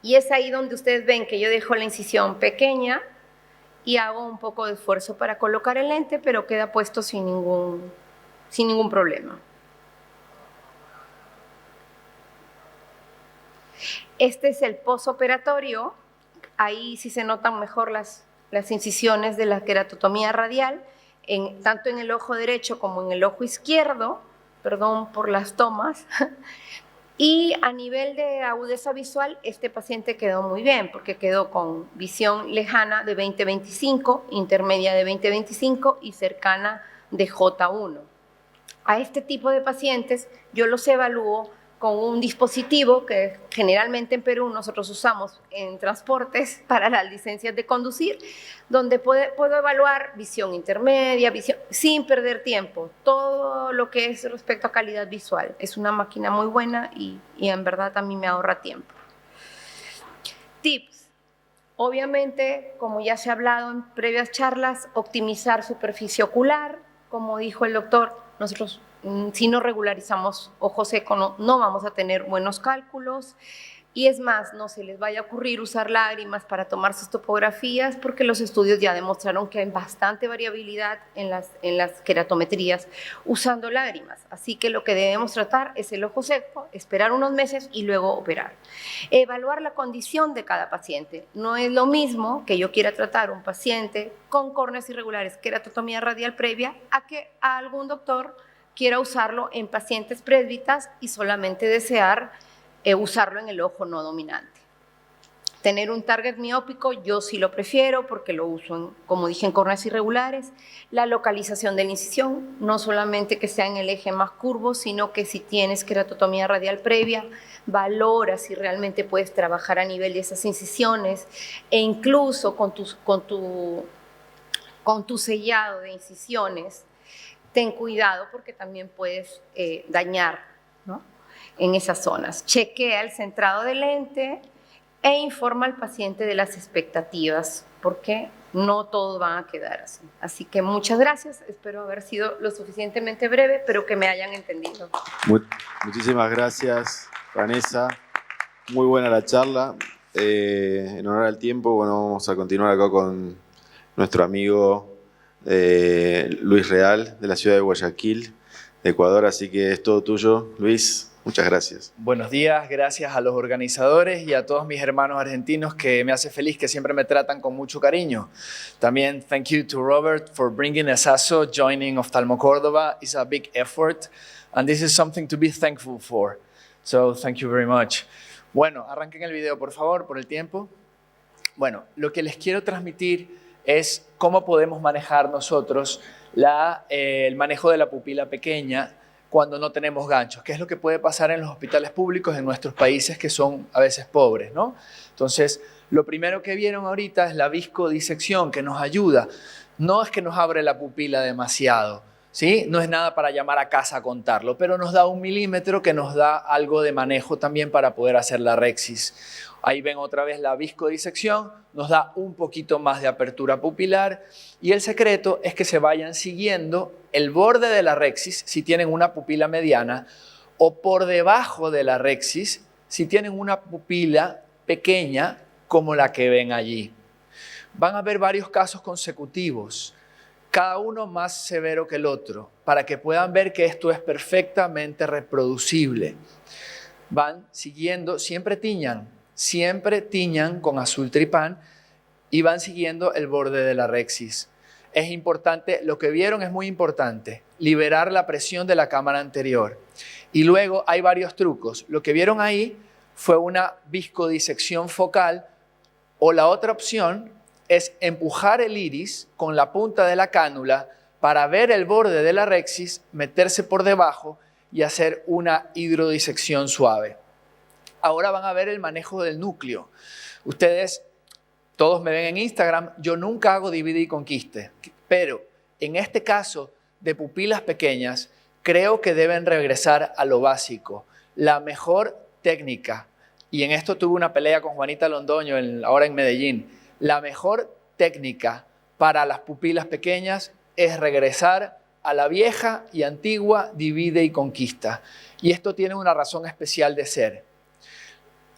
Y es ahí donde ustedes ven que yo dejo la incisión pequeña y hago un poco de esfuerzo para colocar el lente, pero queda puesto sin ningún problema. Este es el posoperatorio. Ahí sí se notan mejor las incisiones de la queratotomía radial, tanto en el ojo derecho como en el ojo izquierdo, perdón por las tomas. Y a nivel de agudeza visual, este paciente quedó muy bien, porque quedó con visión lejana de 20/25, intermedia de 20/25 y cercana de J1. A este tipo de pacientes yo los evalúo con un dispositivo que generalmente en Perú nosotros usamos en transportes para las licencias de conducir, donde puedo evaluar visión intermedia, visión, sin perder tiempo, todo lo que es respecto a calidad visual. Es una máquina muy buena y en verdad a mí me ahorra tiempo. Tips. Obviamente, como ya se ha hablado en previas charlas, optimizar superficie ocular. Como dijo el doctor, nosotros si no regularizamos ojo seco no vamos a tener buenos cálculos. Y es más, no se les vaya a ocurrir usar lágrimas para tomar sus topografías, porque los estudios ya demostraron que hay bastante variabilidad en las queratometrías usando lágrimas. Así que lo que debemos tratar es el ojo seco, esperar unos meses y luego operar. Evaluar la condición de cada paciente. No es lo mismo que yo quiera tratar a un paciente con córneas irregulares, queratotomía radial previa, a que a algún doctor quiera usarlo en pacientes presbitas y solamente desear usarlo en el ojo no dominante. Tener un target miópico, yo sí lo prefiero porque lo uso, como dije, en córneas irregulares. La localización de la incisión, no solamente que sea en el eje más curvo, sino que si tienes queratotomía radial previa, valora si realmente puedes trabajar a nivel de esas incisiones e incluso con tu sellado de incisiones, ten cuidado porque también puedes dañar, ¿no?, en esas zonas. Chequea el centrado del lente e informa al paciente de las expectativas, porque no todos van a quedar así. Así que muchas gracias, espero haber sido lo suficientemente breve, pero que me hayan entendido. Muchísimas gracias, Vanessa. Muy buena la charla. En honor al tiempo, bueno, vamos a continuar acá con nuestro amigo Luis Real, de la ciudad de Guayaquil, de Ecuador. Así que es todo tuyo, Luis. Muchas gracias. Buenos días, gracias a los organizadores y a todos mis hermanos argentinos que me hace feliz, que siempre me tratan con mucho cariño. También thank you to Robert for bringing ESASO, joining Oftalmo Córdoba. It's a big effort and this is something to be thankful for. So thank you very much. Bueno, arranquen el video por favor, por el tiempo. Bueno, lo que les quiero transmitir es cómo podemos manejar nosotros el manejo de la pupila pequeña cuando no tenemos ganchos, que es lo que puede pasar en los hospitales públicos en nuestros países que son a veces pobres, ¿no? Entonces, lo primero que vieron ahorita es la viscodisección, que nos ayuda. No es que nos abre la pupila demasiado, ¿sí? No es nada para llamar a casa a contarlo, pero nos da 1 milímetro que nos da algo de manejo también para poder hacer la rexis. Ahí ven otra vez la viscodisección, nos da un poquito más de apertura pupilar y el secreto es que se vayan siguiendo el borde de la rexis si tienen una pupila mediana o por debajo de la rexis si tienen una pupila pequeña como la que ven allí. Van a ver varios casos consecutivos, cada uno más severo que el otro, para que puedan ver que esto es perfectamente reproducible. Van siguiendo, siempre tiñan con azul tripán y van siguiendo el borde de la rexis. Es importante, lo que vieron es muy importante, liberar la presión de la cámara anterior. Y luego hay varios trucos. Lo que vieron ahí fue una viscodisección focal o la otra opción es empujar el iris con la punta de la cánula para ver el borde de la rexis, meterse por debajo y hacer una hidrodisección suave. Ahora van a ver el manejo del núcleo. Ustedes, todos me ven en Instagram, yo nunca hago divide y conquiste, pero en este caso de pupilas pequeñas, creo que deben regresar a lo básico, la mejor técnica, y en esto tuve una pelea con Juanita Londoño ahora en Medellín, la mejor técnica para las pupilas pequeñas es regresar a la vieja y antigua divide y conquista, y esto tiene una razón especial de ser.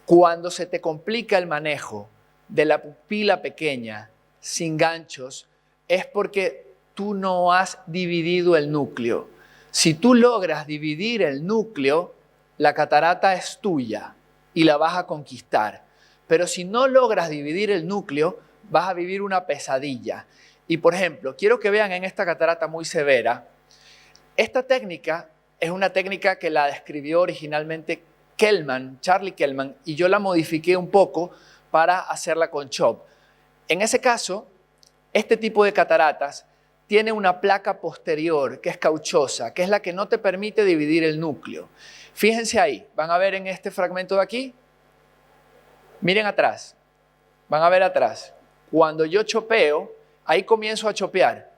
Cuando se te complica el manejo de la pupila pequeña sin ganchos, es porque tú no has dividido el núcleo. Si tú logras dividir el núcleo, la catarata es tuya y la vas a conquistar. Pero si no logras dividir el núcleo, vas a vivir una pesadilla. Y por ejemplo, quiero que vean en esta catarata muy severa, esta técnica es una técnica que la describió originalmente Charlie Kellman, y yo la modifiqué un poco para hacerla con CHOP. En ese caso, este tipo de cataratas tiene una placa posterior que es cauchosa, que es la que no te permite dividir el núcleo. Fíjense ahí, van a ver en este fragmento de aquí, miren atrás, van a ver atrás. Cuando yo chopeo, ahí comienzo a chopear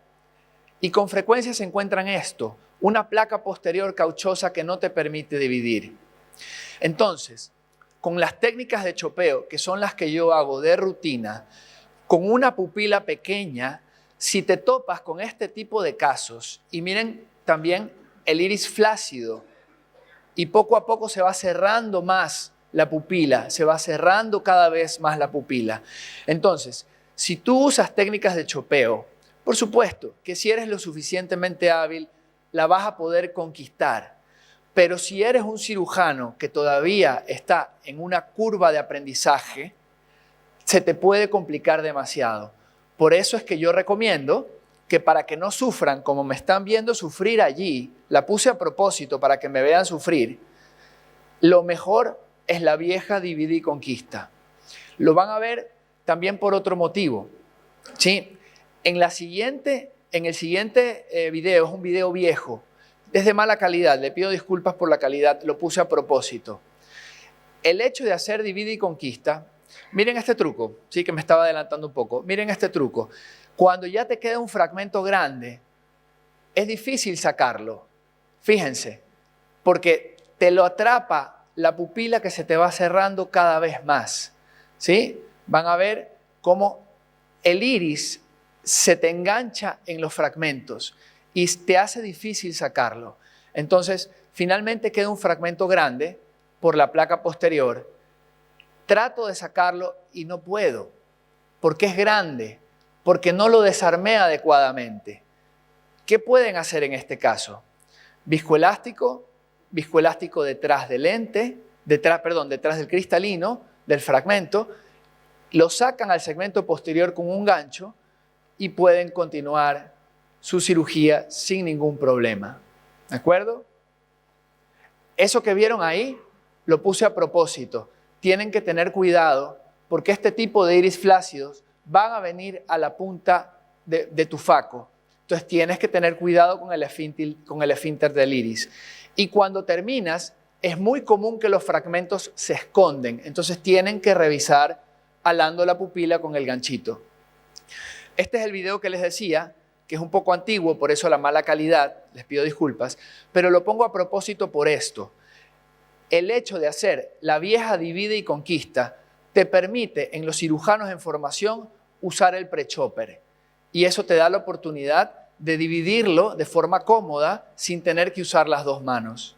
y con frecuencia se encuentran esto, una placa posterior cauchosa que no te permite dividir. Entonces, con las técnicas de chopeo, que son las que yo hago de rutina, con una pupila pequeña, si te topas con este tipo de casos, y miren también el iris flácido, y poco a poco se va cerrando más la pupila, se va cerrando cada vez más la pupila. Entonces, si tú usas técnicas de chopeo, por supuesto que si eres lo suficientemente hábil, la vas a poder conquistar. Pero si eres un cirujano que todavía está en una curva de aprendizaje, se te puede complicar demasiado. Por eso es que yo recomiendo que para que no sufran como me están viendo sufrir allí, la puse a propósito para que me vean sufrir, lo mejor es la vieja divide y conquista. Lo van a ver también por otro motivo. ¿Sí? En el siguiente video, es un video viejo, es de mala calidad, le pido disculpas por la calidad, lo puse a propósito. El hecho de hacer divide y conquista, miren este truco, sí que me estaba adelantando un poco, miren este truco. Cuando ya te queda un fragmento grande, es difícil sacarlo, fíjense, porque te lo atrapa la pupila que se te va cerrando cada vez más, ¿sí? Van a ver cómo el iris se te engancha en los fragmentos y te hace difícil sacarlo. Entonces, finalmente queda un fragmento grande por la placa posterior. Trato de sacarlo y no puedo, porque es grande, porque no lo desarmé adecuadamente. ¿Qué pueden hacer en este caso? Viscoelástico detrás del lente, detrás del cristalino, del fragmento, lo sacan al segmento posterior con un gancho y pueden continuar su cirugía sin ningún problema. ¿De acuerdo? Eso que vieron ahí lo puse a propósito. Tienen que tener cuidado porque este tipo de iris flácidos van a venir a la punta de tu faco. Entonces tienes que tener cuidado con el esfínter del iris. Y cuando terminas, es muy común que los fragmentos se esconden. Entonces tienen que revisar alando la pupila con el ganchito. Este es el video que les decía, que es un poco antiguo, por eso la mala calidad, les pido disculpas, pero lo pongo a propósito por esto. El hecho de hacer la vieja divide y conquista te permite en los cirujanos en formación usar el pre-chopper. Y eso te da la oportunidad de dividirlo de forma cómoda sin tener que usar las dos manos.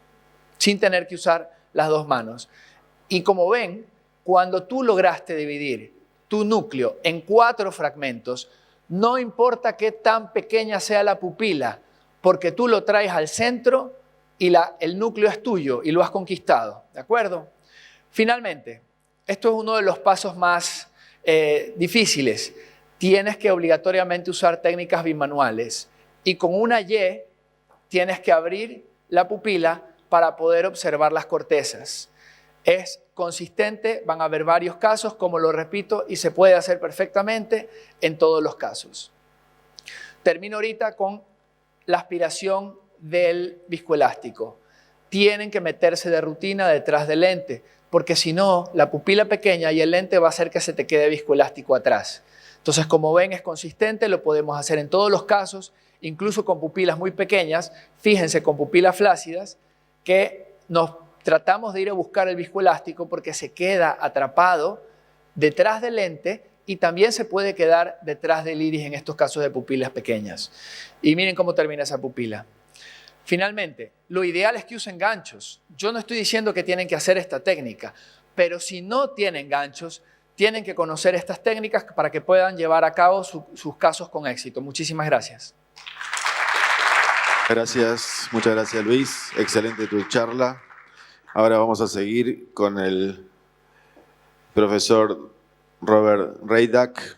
Y como ven, cuando tú lograste dividir tu núcleo en 4 fragmentos, no importa qué tan pequeña sea la pupila, porque tú lo traes al centro y el núcleo es tuyo y lo has conquistado. ¿De acuerdo? Finalmente, esto es uno de los pasos más difíciles. Tienes que obligatoriamente usar técnicas bimanuales y con una Y tienes que abrir la pupila para poder observar las cortezas. Es consistente, van a haber varios casos, como lo repito, y se puede hacer perfectamente en todos los casos. Termino ahorita con la aspiración del viscoelástico. Tienen que meterse de rutina detrás del lente, porque si no, la pupila pequeña y el lente va a hacer que se te quede viscoelástico atrás. Entonces, como ven, es consistente, lo podemos hacer en todos los casos, incluso con pupilas muy pequeñas. Fíjense, con pupilas flácidas, que nos tratamos de ir a buscar el viscoelástico porque se queda atrapado detrás del lente y también se puede quedar detrás del iris en estos casos de pupilas pequeñas. Y miren cómo termina esa pupila. Finalmente, lo ideal es que usen ganchos. Yo no estoy diciendo que tienen que hacer esta técnica, pero si no tienen ganchos, tienen que conocer estas técnicas para que puedan llevar a cabo sus casos con éxito. Muchísimas gracias. Gracias, muchas gracias Luis. Excelente tu charla. Ahora vamos a seguir con el profesor Robert Reidak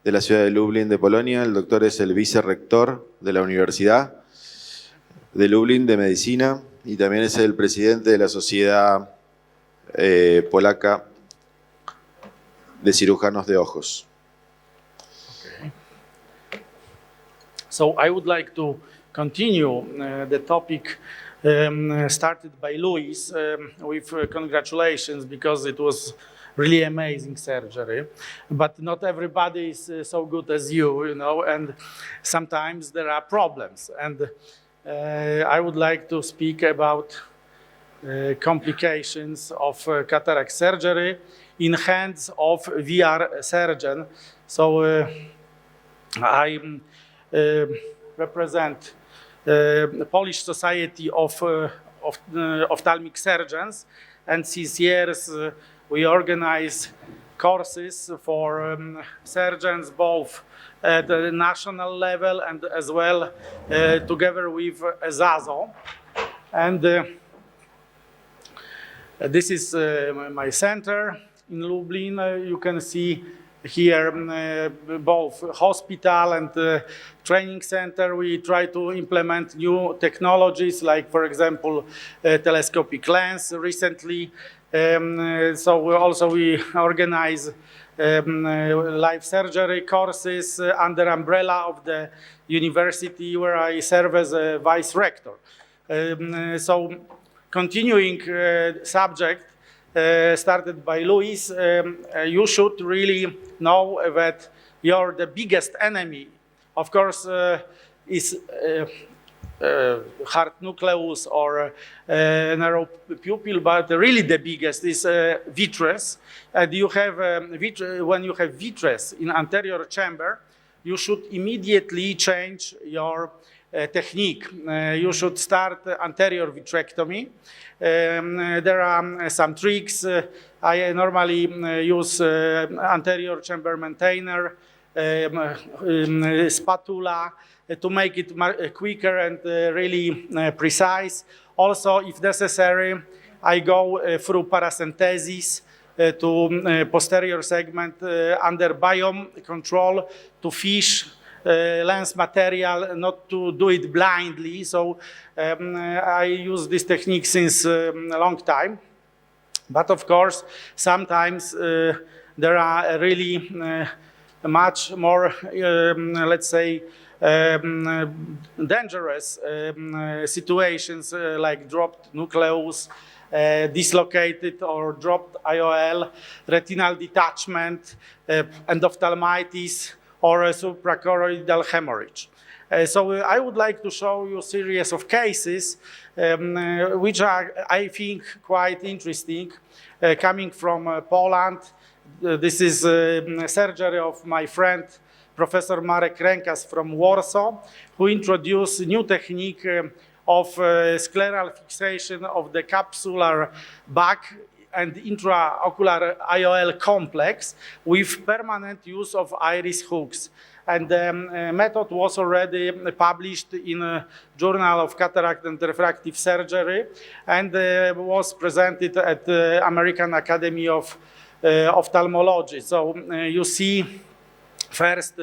de la ciudad de Lublin de Polonia. El doctor es el vicerrector de la Universidad de Lublin de Medicina y también es el presidente de la Sociedad Polaca de Cirujanos de Ojos. Okay. So I would like to continue the topic started by Luis with congratulations, because it was really amazing surgery. But not everybody is so good as you know, and sometimes there are problems. And I would like to speak about complications of cataract surgery in hands of VR surgeon. So I represent the Polish Society of Ophthalmic Surgeons, And since years, we organize courses for surgeons, both at the national level and as well together with ESASO. And this is my center in Lublin. You can see here both hospital and training center. We try to implement new technologies, like, for example, telescopic lens recently. So we organize live surgery courses under umbrella of the university where I serve as a vice rector. So continuing subject started by Luis, you should really know that you're the biggest enemy. Of course, is heart nucleus or narrow pupil, but really the biggest is vitreous. And you have when you have vitreous in anterior chamber, you should immediately change your technique. You should start anterior vitrectomy. There are some tricks. I normally use anterior chamber maintainer, spatula, to make it quicker and really precise. Also, if necessary, I go through paracentesis to posterior segment under biome control to fish lens material, not to do it blindly. So I use this technique since a long time. But of course, sometimes there are really much more, let's say, dangerous situations like dropped nucleus, dislocated or dropped IOL, retinal detachment, endophthalmitis, or a suprachoroidal hemorrhage. So I would like to show you a series of cases which are, I think, quite interesting, coming from Poland. This is a surgery of my friend, Professor Marek Rękas from Warsaw, who introduced a new technique of scleral fixation of the capsular bag and intraocular IOL complex with permanent use of iris hooks. And the method was already published in a Journal of Cataract and Refractive Surgery and was presented at the American Academy of Ophthalmology. So you see, first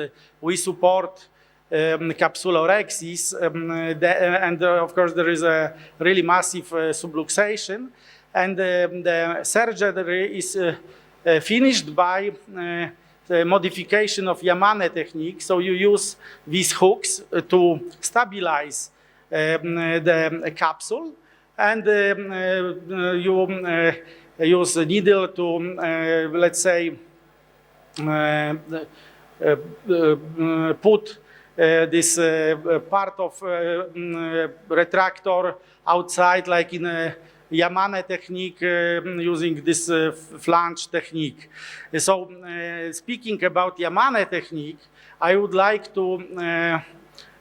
we support capsulorhexis, and of course there is a really massive subluxation. And the surgery is finished by the modification of Yamane technique. So you use these hooks to stabilize the capsule, and you use a needle to, let's say, put this part of retractor outside, like in a Yamane technique, using this flange technique. So speaking about Yamane technique, I would like to,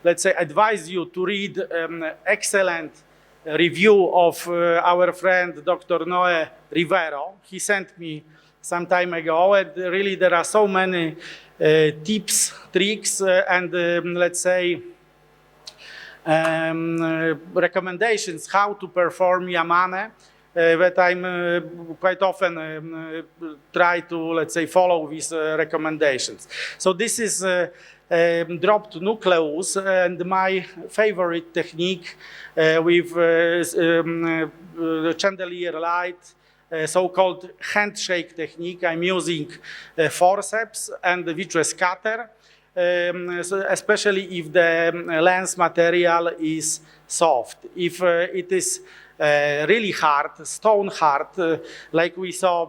let's say, advise you to read excellent review of our friend Dr. Noé Rivero. He sent me some time ago, and really there are so many tips, tricks, and let's say recommendations how to perform Yamane that I'm quite often try to, let's say, follow these recommendations. So this is dropped nucleus, and my favorite technique with chandelier light, so-called handshake technique. I'm using forceps and the vitreous cutter, so especially if the lens material is soft. If it is really hard, stone hard, like we saw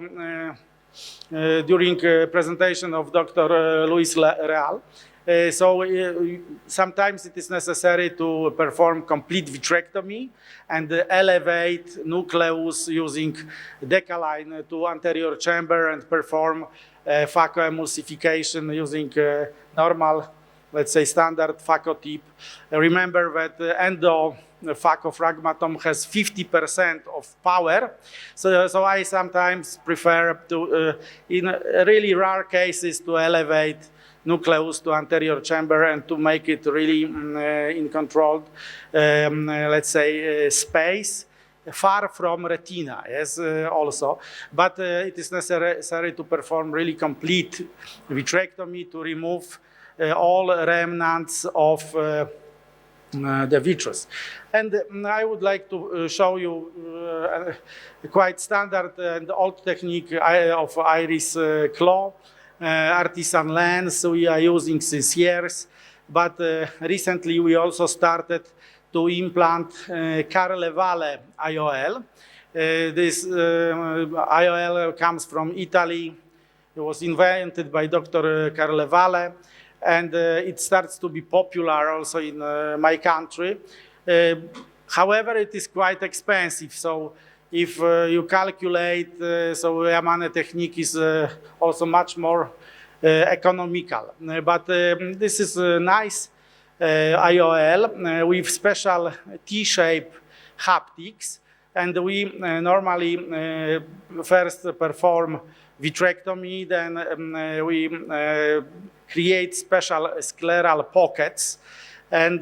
during presentation of Dr. Luis Real, so sometimes it is necessary to perform complete vitrectomy and elevate nucleus using Decaline to anterior chamber and perform phacoemulsification using normal let's say, standard phaco tip. Remember that the endophaco has 50% of power. So I sometimes prefer to, in really rare cases, to elevate nucleus to anterior chamber and to make it really in controlled, let's say, space, far from retina, yes, also. But it is necessary to perform really complete vitrectomy to remove all remnants of the vitreous. And I would like to show you a quite standard and old technique of iris claw. Artisan lens we are using since years, but recently we also started to implant Carlevale IOL. This IOL comes from Italy. It was invented by Dr. Carlevale, and it starts to be popular also in my country. However, it is quite expensive. So if you calculate, so Yamane technique is also much more economical. But this is a nice IOL with special T-shape haptics. And we normally first perform vitrectomy, then we create special scleral pockets, and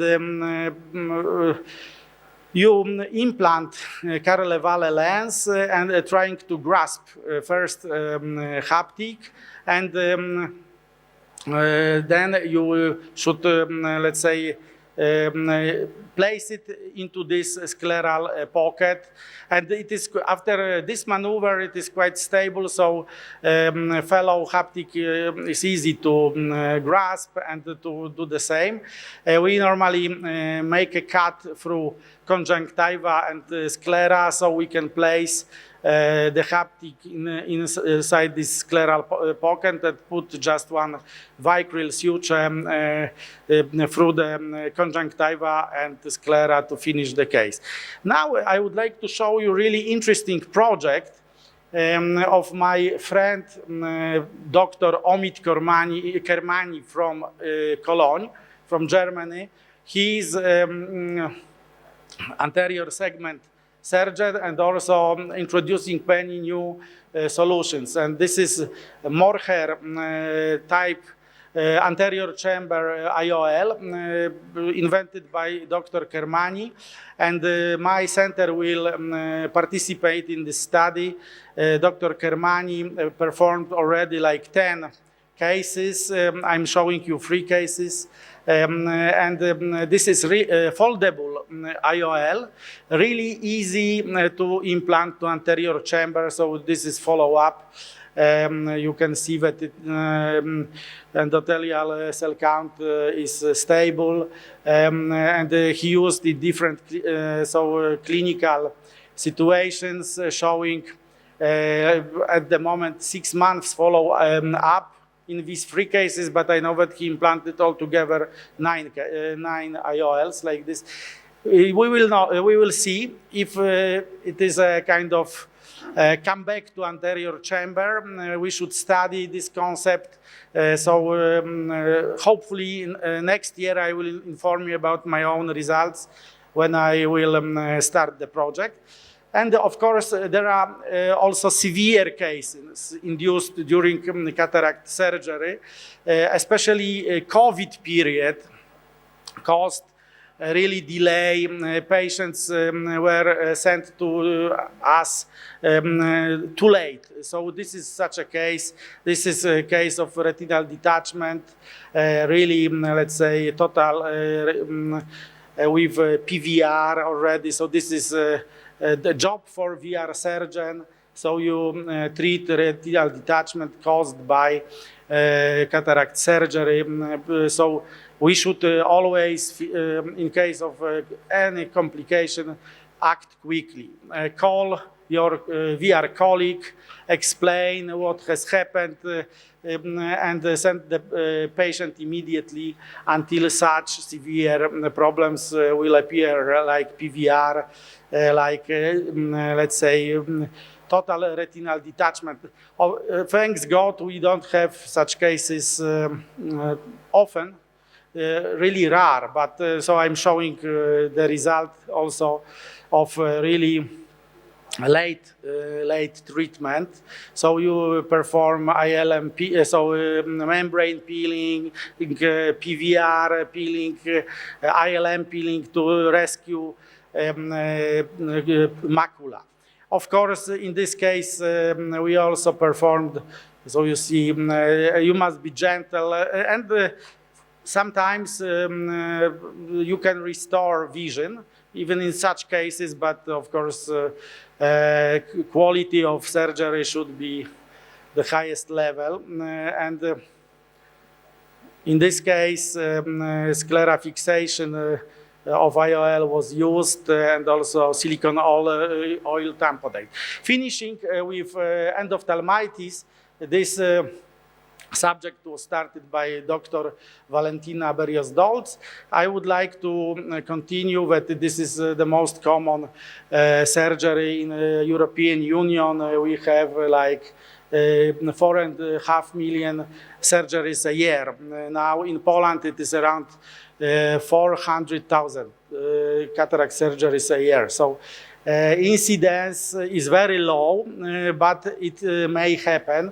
you implant Carlevale lens and trying to grasp first haptic, and then you should, let's say, place it into this scleral pocket, and it is after this maneuver it is quite stable, so fellow haptic is easy to grasp and to do the same. We normally make a cut through conjunctiva and sclera, so we can place the haptic inside this scleral pocket and put just one vicryl suture through the conjunctiva and the sclera to finish the case. Now I would like to show you a really interesting project of my friend Dr. Omid Kermani from Cologne, from Germany. He is anterior segment surgeon and also introducing many new solutions. And this is a Morher type anterior chamber IOL invented by Dr. Kermani. And my center will participate in this study. Dr. Kermani performed already like 10 cases. I'm showing you 3 cases. This is foldable IOL, really easy to implant to anterior chamber, so this is follow-up. You can see that endothelial cell count is stable, and he used the different clinical situations, showing at the moment 6 months follow-up in these 3 cases, but I know that he implanted altogether 9 IOLs like this. We will see if it is a kind of comeback to anterior chamber. We should study this concept. Hopefully next year I will inform you about my own results when I will start the project. And of course, there are also severe cases induced during cataract surgery, especially COVID period caused really delay. Patients were sent to us too late. So this is such a case. This is a case of retinal detachment, really, let's say, total with PVR already. So this is the job for VR surgeon. So you treat retinal detachment caused by cataract surgery. So we should always, in case of any complication, act quickly. Call your VR colleague, explain what has happened, and send the patient immediately until such severe problems will appear, like PVR, like, let's say, total retinal detachment. Thanks God, we don't have such cases often, really rare, but so I'm showing the result also of really late treatment. So you perform ILM, membrane peeling, PVR peeling, ILM peeling to rescue macula. Of course, in this case, we also performed, so you see, you must be gentle, and sometimes you can restore vision, even in such cases, but of course, quality of surgery should be the highest level. And in this case, sclera fixation of IOL was used, and also silicone oil tamponade. Finishing with endophthalmitis, this subject was started by Dr. Valentina Berrios-Dolz. I would like to continue that this is the most common surgery in the European Union. We have like 4.5 million surgeries a year. Now in Poland it is around 400,000 cataract surgeries a year. So incidence is very low, but it may happen.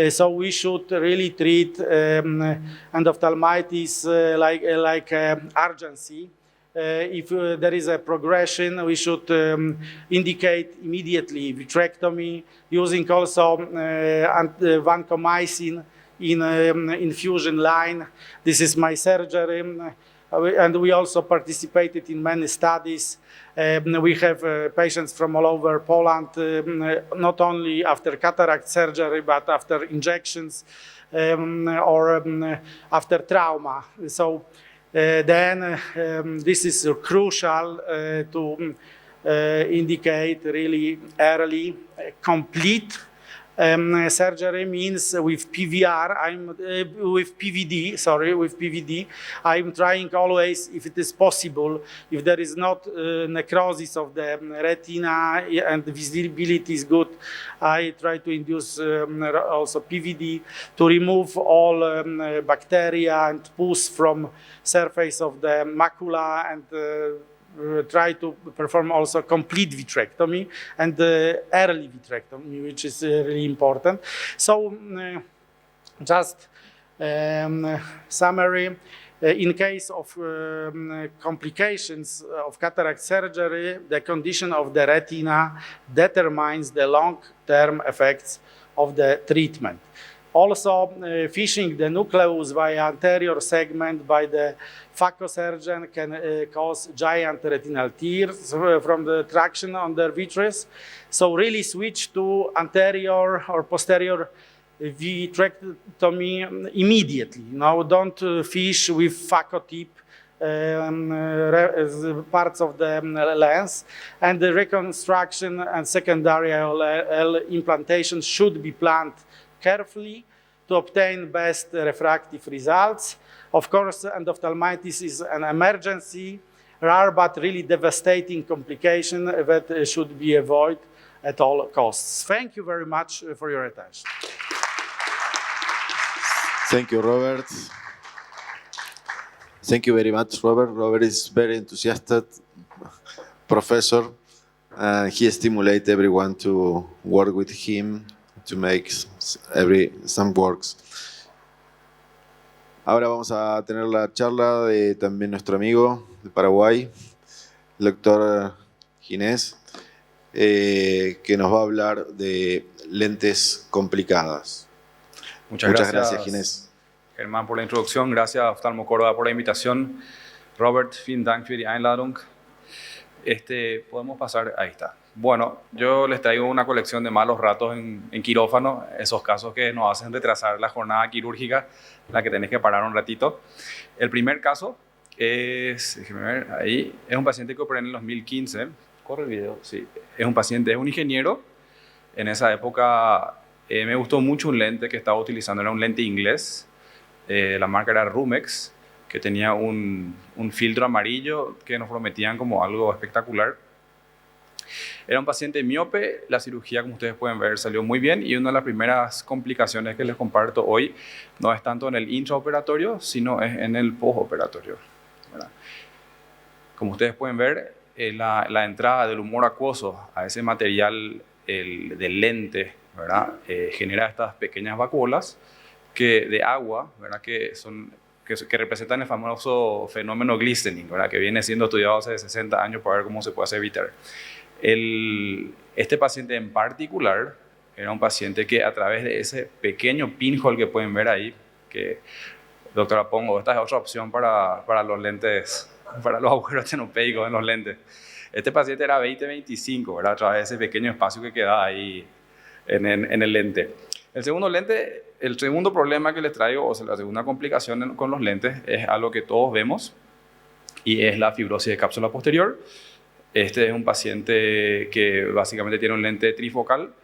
So we should really treat endophthalmitis like urgency. If there is a progression, we should indicate immediately vitrectomy, using also vancomycin in infusion line. This is my surgery. And we also participated in many studies. We have patients from all over Poland, not only after cataract surgery, but after injections or after trauma. So then this is crucial to indicate really early, complete surgery means with PVR, with PVD, I'm trying always, if it is possible, if there is not necrosis of the retina and the visibility is good, I try to induce also PVD to remove all bacteria and pus from surface of the macula, and try to perform also complete vitrectomy and early vitrectomy, which is really important. So just summary, in case of complications of cataract surgery, the condition of the retina determines the long-term effects of the treatment. Also, fishing the nucleus via anterior segment by the phacosurgeon can cause giant retinal tears from the traction on the vitreous. So really switch to anterior or posterior vitrectomy immediately. Now don't fish with phaco tip parts of the lens, and the reconstruction and secondary IOL implantation should be planned carefully to obtain best refractive results. Of course, endophthalmitis is an emergency, rare but really devastating complication that should be avoided at all costs. Thank you very much for your attention. Thank you, Robert. Thank you very much, Robert. Robert is very enthusiastic professor. He stimulates everyone to work with him to make some works. Ahora vamos a tener la charla de también nuestro amigo de Paraguay, el doctor Ginés, que nos va a hablar de lentes complicadas. Muchas gracias, Ginés. Germán, por la introducción. Gracias a Oftalmo Córdoba por la invitación. Robert, vielen Dank für die Einladung. Podemos pasar, ahí está. Bueno, yo les traigo una colección de malos ratos en quirófano, esos casos que nos hacen retrasar la jornada quirúrgica, la que tenés que parar un ratito. El primer caso es, déjenme ver, ahí, es un paciente que operé en el 2015. Corre el video, sí. Es un paciente, es un ingeniero. En esa época me gustó mucho un lente que estaba utilizando, era un lente inglés. La marca era Rumex, que tenía un filtro amarillo que nos prometían como algo espectacular. Era un paciente miope, la cirugía, como ustedes pueden ver, salió muy bien y una de las primeras complicaciones que les comparto hoy no es tanto en el intraoperatorio, sino es en el postoperatorio, ¿verdad? Como ustedes pueden ver, la entrada del humor acuoso a ese material del lente, ¿verdad? Genera estas pequeñas vacuolas de agua, ¿verdad? Que representan el famoso fenómeno glistening, ¿verdad? Que viene siendo estudiado hace 60 años para ver cómo se puede evitar. Este paciente en particular era un paciente que a través de ese pequeño pinhole que pueden ver ahí, que doctora Pongo, esta es otra opción para los lentes, para los agujeros tenopéicos en los lentes. Este paciente era 20-25, ¿verdad? A través de ese pequeño espacio que queda ahí en el lente. El segundo problema que les traigo, o sea, la segunda complicación con los lentes, es algo que todos vemos y es la fibrosis de cápsula posterior. Este es un paciente que básicamente tiene un lente trifocal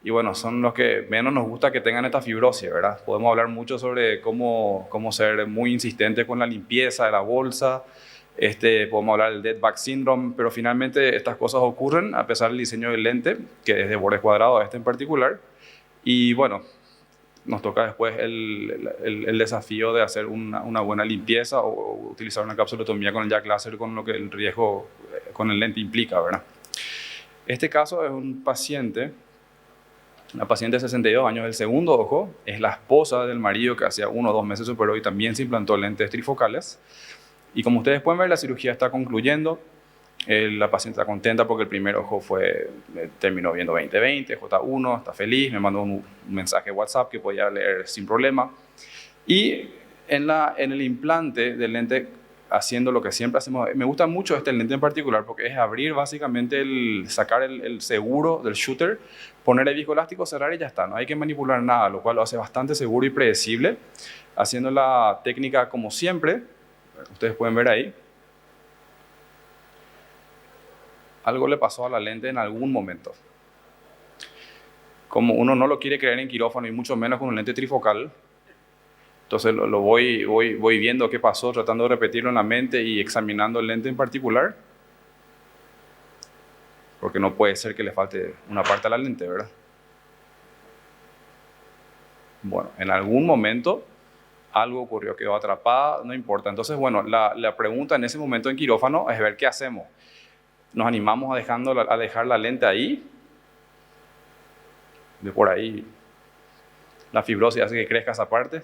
y bueno, son los que menos nos gusta que tengan esta fibrosis, ¿verdad? Podemos hablar mucho sobre cómo ser muy insistente con la limpieza de la bolsa, podemos hablar del dead back syndrome, pero finalmente estas cosas ocurren a pesar del diseño del lente, que es de bordes cuadrados, en particular. Y bueno, nos toca después el desafío de hacer una buena limpieza o utilizar una capsulotomía con el jack láser, con lo que el riesgo con el lente implica, ¿verdad? Este caso es una paciente de 62 años, del segundo ojo, es la esposa del marido que hacía 1 o 2 meses operó y también se implantó lentes trifocales. Y como ustedes pueden ver, la cirugía está concluyendo. La paciente está contenta porque el primer ojo terminó viendo 20/20, J1, está feliz, me mandó un mensaje WhatsApp que podía leer sin problema. Y en el implante del lente, haciendo lo que siempre hacemos, me gusta mucho este lente en particular porque es abrir básicamente, sacar el seguro del shooter, poner el viscoelástico, cerrar y ya está. No hay que manipular nada, lo cual lo hace bastante seguro y predecible, haciendo la técnica como siempre. Ustedes pueden ver ahí. Algo le pasó a la lente en algún momento. Como uno no lo quiere creer en quirófano y mucho menos con un lente trifocal, entonces lo voy viendo qué pasó, tratando de repetirlo en la mente y examinando el lente en particular, porque no puede ser que le falte una parte a la lente, ¿verdad? Bueno, en algún momento algo ocurrió, quedó atrapada, no importa. Entonces, bueno, la pregunta en ese momento en quirófano es ver qué hacemos. ¿Nos animamos a dejar la lente ahí? De por ahí la fibrosis hace que crezca esa parte.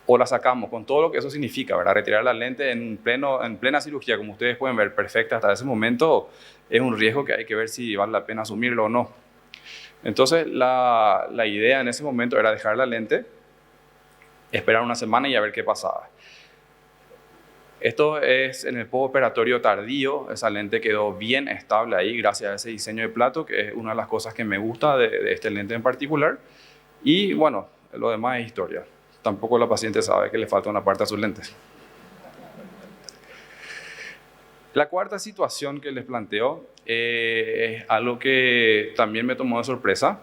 O la sacamos con todo lo que eso significa, ¿verdad? Retirar la lente en plena cirugía, como ustedes pueden ver, perfecta hasta ese momento, es un riesgo que hay que ver si vale la pena asumirlo o no. Entonces, la idea en ese momento era dejar la lente, esperar una semana y a ver qué pasaba. Esto es en el postoperatorio tardío. Esa lente quedó bien estable ahí gracias a ese diseño de plato, que es una de las cosas que me gusta de este lente en particular. Y bueno, lo demás es historia. Tampoco la paciente sabe que le falta una parte a sus lentes. La cuarta situación que les planteo es algo que también me tomó de sorpresa.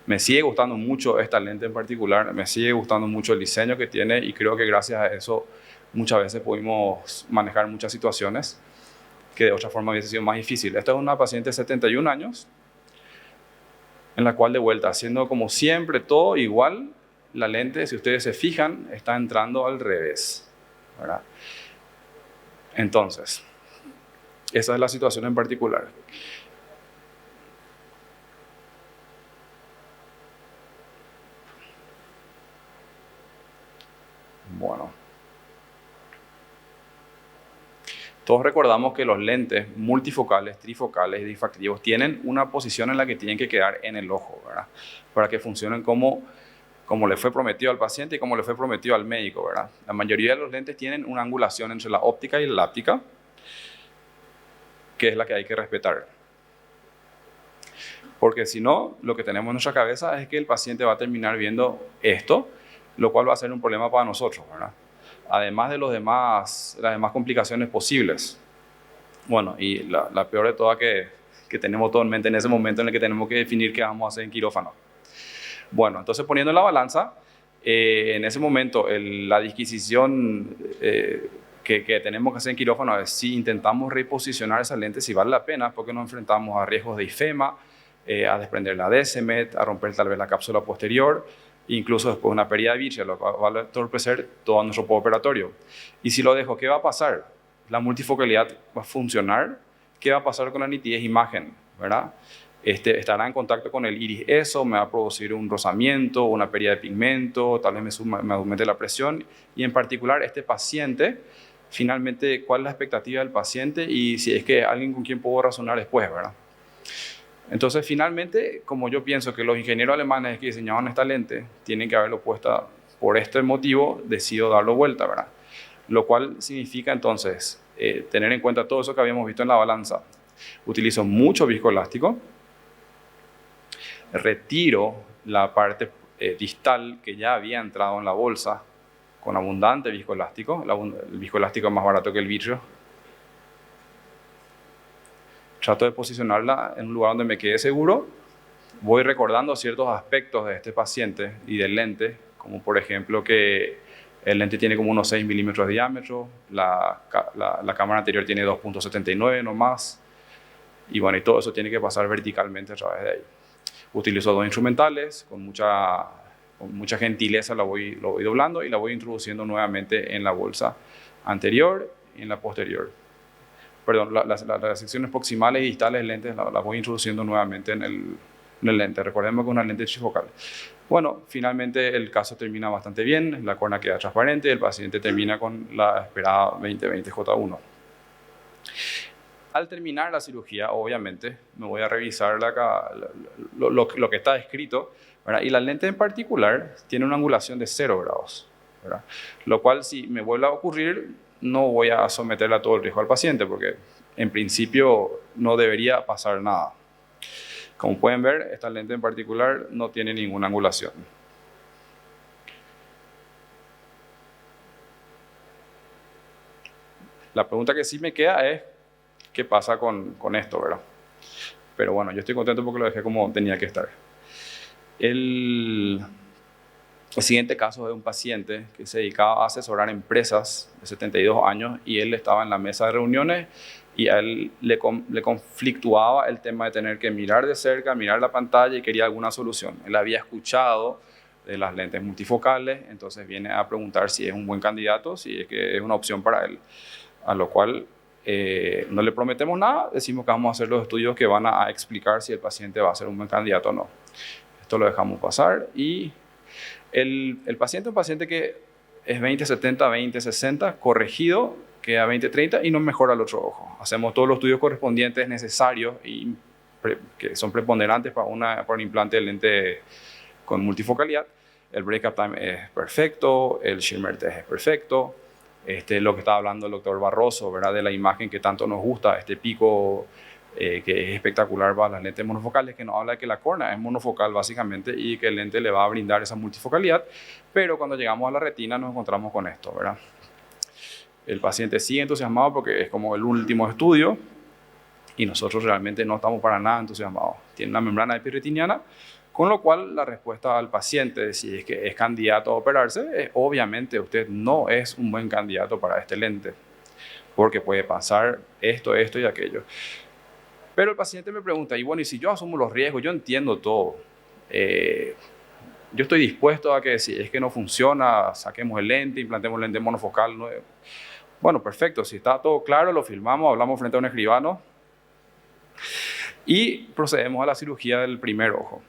Me sigue gustando mucho esta lente en particular, me sigue gustando mucho el diseño que tiene y creo que gracias a eso muchas veces pudimos manejar muchas situaciones que de otra forma hubiese sido más difícil. Esta es una paciente de 71 años, en la cual de vuelta, haciendo como siempre todo igual, la lente, si ustedes se fijan, está entrando al revés, ¿verdad? Entonces, esa es la situación en particular. Bueno. Todos recordamos que los lentes multifocales, trifocales y difractivos tienen una posición en la que tienen que quedar en el ojo, ¿verdad? Para que funcionen como le fue prometido al paciente y como le fue prometido al médico, ¿verdad? La mayoría de los lentes tienen una angulación entre la óptica y la láptica, que es la que hay que respetar. Porque si no, lo que tenemos en nuestra cabeza es que el paciente va a terminar viendo esto, lo cual va a ser un problema para nosotros, ¿verdad? Además de las demás complicaciones posibles. Bueno, y la peor de todas que tenemos todo en mente en ese momento en el que tenemos que definir qué vamos a hacer en quirófano. Bueno, entonces poniendo en la balanza, en ese momento la disquisición que tenemos que hacer en quirófano es si intentamos reposicionar esa lente, si vale la pena, porque nos enfrentamos a riesgos de ifema, a desprender la DSMET, a romper tal vez la cápsula posterior, incluso después una pérdida de vitrea, lo que va a entorpecer todo nuestro postoperatorio. Y si lo dejo, ¿qué va a pasar? La multifocalidad va a funcionar. ¿Qué va a pasar con la nitidez imagen? ¿Verdad? Estará en contacto con el iris ESO, me va a producir un rozamiento, una pérdida de pigmento, tal vez me aumente la presión. Y en particular, este paciente, finalmente, ¿cuál es la expectativa del paciente? Y si es que alguien con quien puedo razonar después, ¿verdad? Entonces, finalmente, como yo pienso que los ingenieros alemanes que diseñaban esta lente tienen que haberlo puesta por este motivo, decido darlo vuelta, ¿verdad? Lo cual significa entonces tener en cuenta todo eso que habíamos visto en la balanza. Utilizo mucho viscoelástico, retiro la parte distal que ya había entrado en la bolsa con abundante viscoelástico. El viscoelástico es más barato que el vidrio. Trato de posicionarla en un lugar donde me quede seguro. Voy recordando ciertos aspectos de este paciente y del lente, como por ejemplo que el lente tiene como unos 6 milímetros de diámetro, la cámara anterior tiene 2.79 no más, y bueno, y todo eso tiene que pasar verticalmente a través de ahí. Utilizo dos instrumentales, con mucha gentileza lo voy doblando y la voy introduciendo nuevamente en la bolsa anterior y en la posterior. Perdón, las secciones proximales y distales de lentes las voy introduciendo nuevamente en el lente. Recordemos que es una lente trifocal. Bueno, finalmente el caso termina bastante bien, la córnea queda transparente, el paciente termina con la esperada 20/20 J1. Al terminar la cirugía, obviamente, me voy a revisar lo que está escrito, ¿verdad? Y la lente en particular tiene una angulación de 0 grados, ¿verdad? Lo cual, si me vuelve a ocurrir, no voy a someterle a todo el riesgo al paciente, porque en principio no debería pasar nada. Como pueden ver, esta lente en particular no tiene ninguna angulación. La pregunta que sí me queda es, ¿qué pasa con esto, verdad? Pero bueno, yo estoy contento porque lo dejé como tenía que estar. El siguiente caso es de un paciente que se dedicaba a asesorar empresas de 72 años y él estaba en la mesa de reuniones y a él le conflictuaba el tema de tener que mirar de cerca, mirar la pantalla y quería alguna solución. Él había escuchado de las lentes multifocales, entonces viene a preguntar si es un buen candidato, si es que es una opción para él. A lo cual no le prometemos nada, decimos que vamos a hacer los estudios que van a explicar si el paciente va a ser un buen candidato o no. Esto lo dejamos pasar y el paciente es un paciente que es 20/70, 20/60, corregido, queda 20/30 y no mejora el otro ojo. Hacemos todos los estudios correspondientes necesarios y que son preponderantes para un implante de lente con multifocalidad. El break-up time es perfecto, el Schirmer test es perfecto. Lo que estaba hablando el doctor Barroso, ¿verdad? De la imagen que tanto nos gusta, este pico que es espectacular para las lentes monofocales, que nos habla de que la córnea es monofocal básicamente y que el lente le va a brindar esa multifocalidad, pero cuando llegamos a la retina nos encontramos con esto, ¿verdad? El paciente sigue entusiasmado porque es como el último estudio y nosotros realmente no estamos para nada entusiasmados. Tiene una membrana epirretiniana, con lo cual la respuesta al paciente, si es que es candidato a operarse, es obviamente usted no es un buen candidato para este lente, porque puede pasar esto y aquello. Pero el paciente me pregunta, y bueno, y si yo asumo los riesgos, yo entiendo todo, yo estoy dispuesto a que si es que no funciona, saquemos el lente, implantemos el lente monofocal. ¿No? Bueno, perfecto, si está todo claro, lo filmamos, hablamos frente a un escribano y procedemos a la cirugía del primer ojo.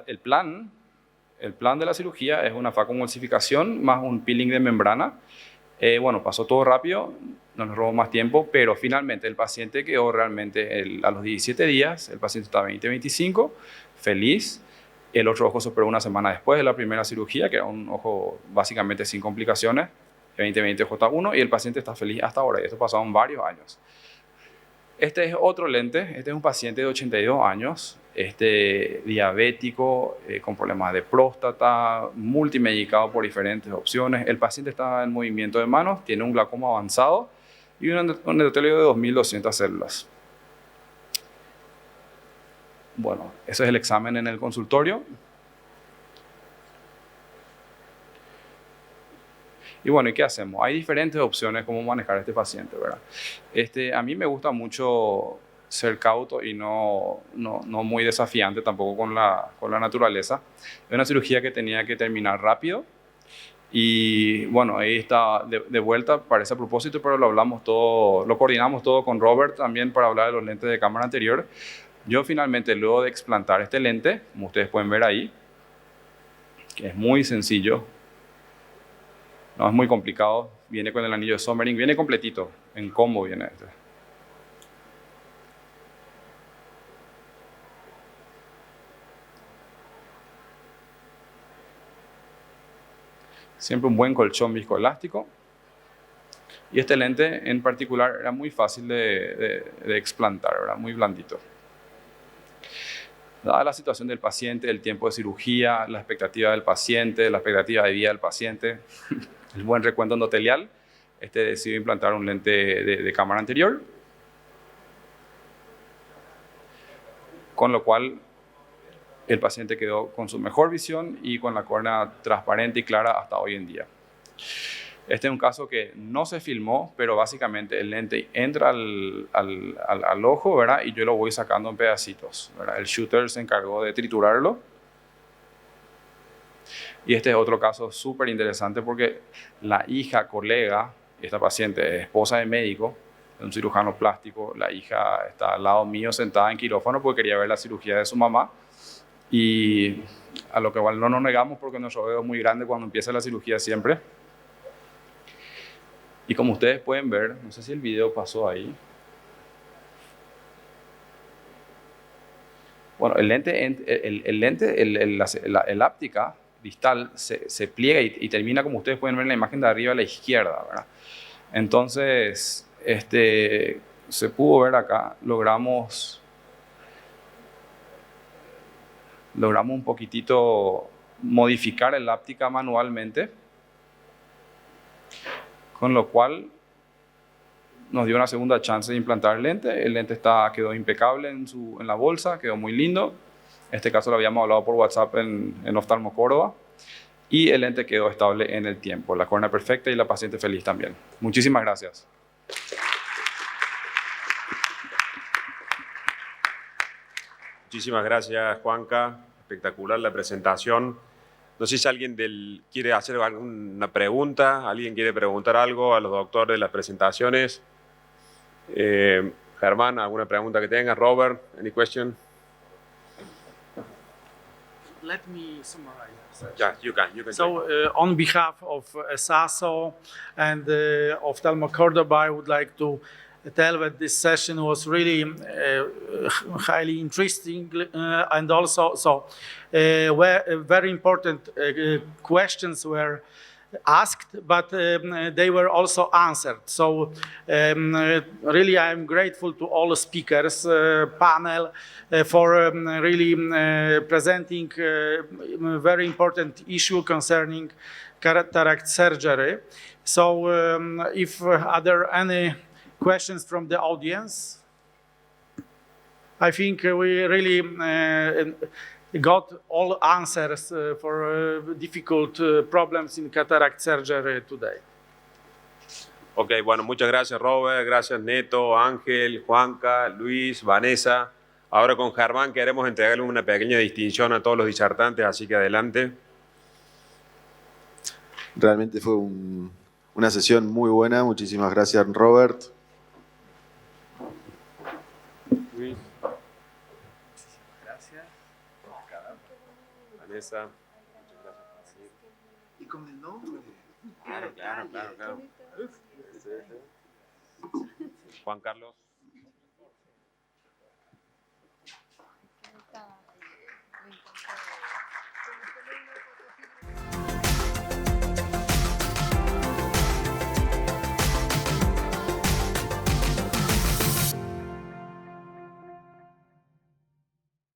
El plan de la cirugía es una facomulsificación más un peeling de membrana. Bueno, pasó todo rápido, no nos robó más tiempo, pero finalmente el paciente quedó realmente a los 17 días, el paciente está 20-25, feliz. El otro ojo se operó una semana después de la primera cirugía, que era un ojo básicamente sin complicaciones, 20/20 J1, y el paciente está feliz hasta ahora, y esto pasaron varios años. Este es otro lente, este es un paciente de 82 años, diabético, con problemas de próstata, multimedicado por diferentes opciones. El paciente está en movimiento de manos, tiene un glaucoma avanzado y un endotelio de 2.200 células. Bueno, ese es el examen en el consultorio. Y bueno, ¿y qué hacemos? Hay diferentes opciones cómo manejar a este paciente, ¿verdad? A mí me gusta mucho ser cauto y no muy desafiante tampoco con la naturaleza. Es una cirugía que tenía que terminar rápido y bueno, ahí está de vuelta para ese propósito, pero lo coordinamos todo con Robert también para hablar de los lentes de cámara anterior. Yo finalmente, luego de explantar este lente, como ustedes pueden ver ahí, que es muy sencillo, no es muy complicado, viene con el anillo de Sommering, viene completito, en combo viene este. Siempre un buen colchón viscoelástico. Y este lente en particular era muy fácil de explantar, ¿verdad? Muy blandito. Dada la situación del paciente, el tiempo de cirugía, la expectativa del paciente, la expectativa de vida del paciente, el buen recuento endotelial, decidió implantar un lente de cámara anterior, con lo cual el paciente quedó con su mejor visión y con la córnea transparente y clara hasta hoy en día. Este es un caso que no se filmó, pero básicamente el lente entra al ojo, ¿verdad? Y yo lo voy sacando en pedacitos, ¿verdad? El shooter se encargó de triturarlo. Y este es otro caso súper interesante porque la hija, colega, esta paciente es esposa de médico, de un cirujano plástico. La hija está al lado mío sentada en quirófano porque quería ver la cirugía de su mamá. Y a lo que igual no nos negamos porque nuestro ego es muy grande cuando empieza la cirugía siempre. Y como ustedes pueden ver, no sé si el video pasó ahí. Bueno, la áptica distal se pliega y termina, como ustedes pueden ver en la imagen de arriba a la izquierda, ¿verdad? Entonces, se pudo ver acá, logramos un poquitito modificar el áptica manualmente, con lo cual nos dio una segunda chance de implantar el lente. El lente quedó impecable en la bolsa, quedó muy lindo. Este caso lo habíamos hablado por WhatsApp en Oftalmo Córdoba. Y el lente quedó estable en el tiempo. La córnea perfecta y la paciente feliz también. Muchísimas gracias. Muchísimas gracias, Juanca. Espectacular la presentación. No sé si alguien quiere hacer alguna pregunta, alguien quiere preguntar algo a los doctores de las presentaciones. Germán, ¿alguna pregunta que tenga? Robert, any question? Let me summarize. Yeah, you can. So, on behalf of ESASO and Oftalmo Córdoba, I would like to tell that this session was really highly interesting and also very important questions were asked, but they were also answered. So really I'm grateful to all the speakers panel for really presenting a very important issue concerning cataract surgery. So if are there any questions from the audience? I think we really got all answers for difficult problems in cataract surgery today. Ok, bueno, muchas gracias Robert, gracias Neto, Ángel, Juanca, Luis, Vanessa. Ahora con Germán queremos entregarle una pequeña distinción a todos los disertantes, así que adelante. Realmente fue una sesión muy buena, muchísimas gracias Robert. Luis. Vanessa, muchas gracias. Y con el nombre. Claro. Juan Carlos.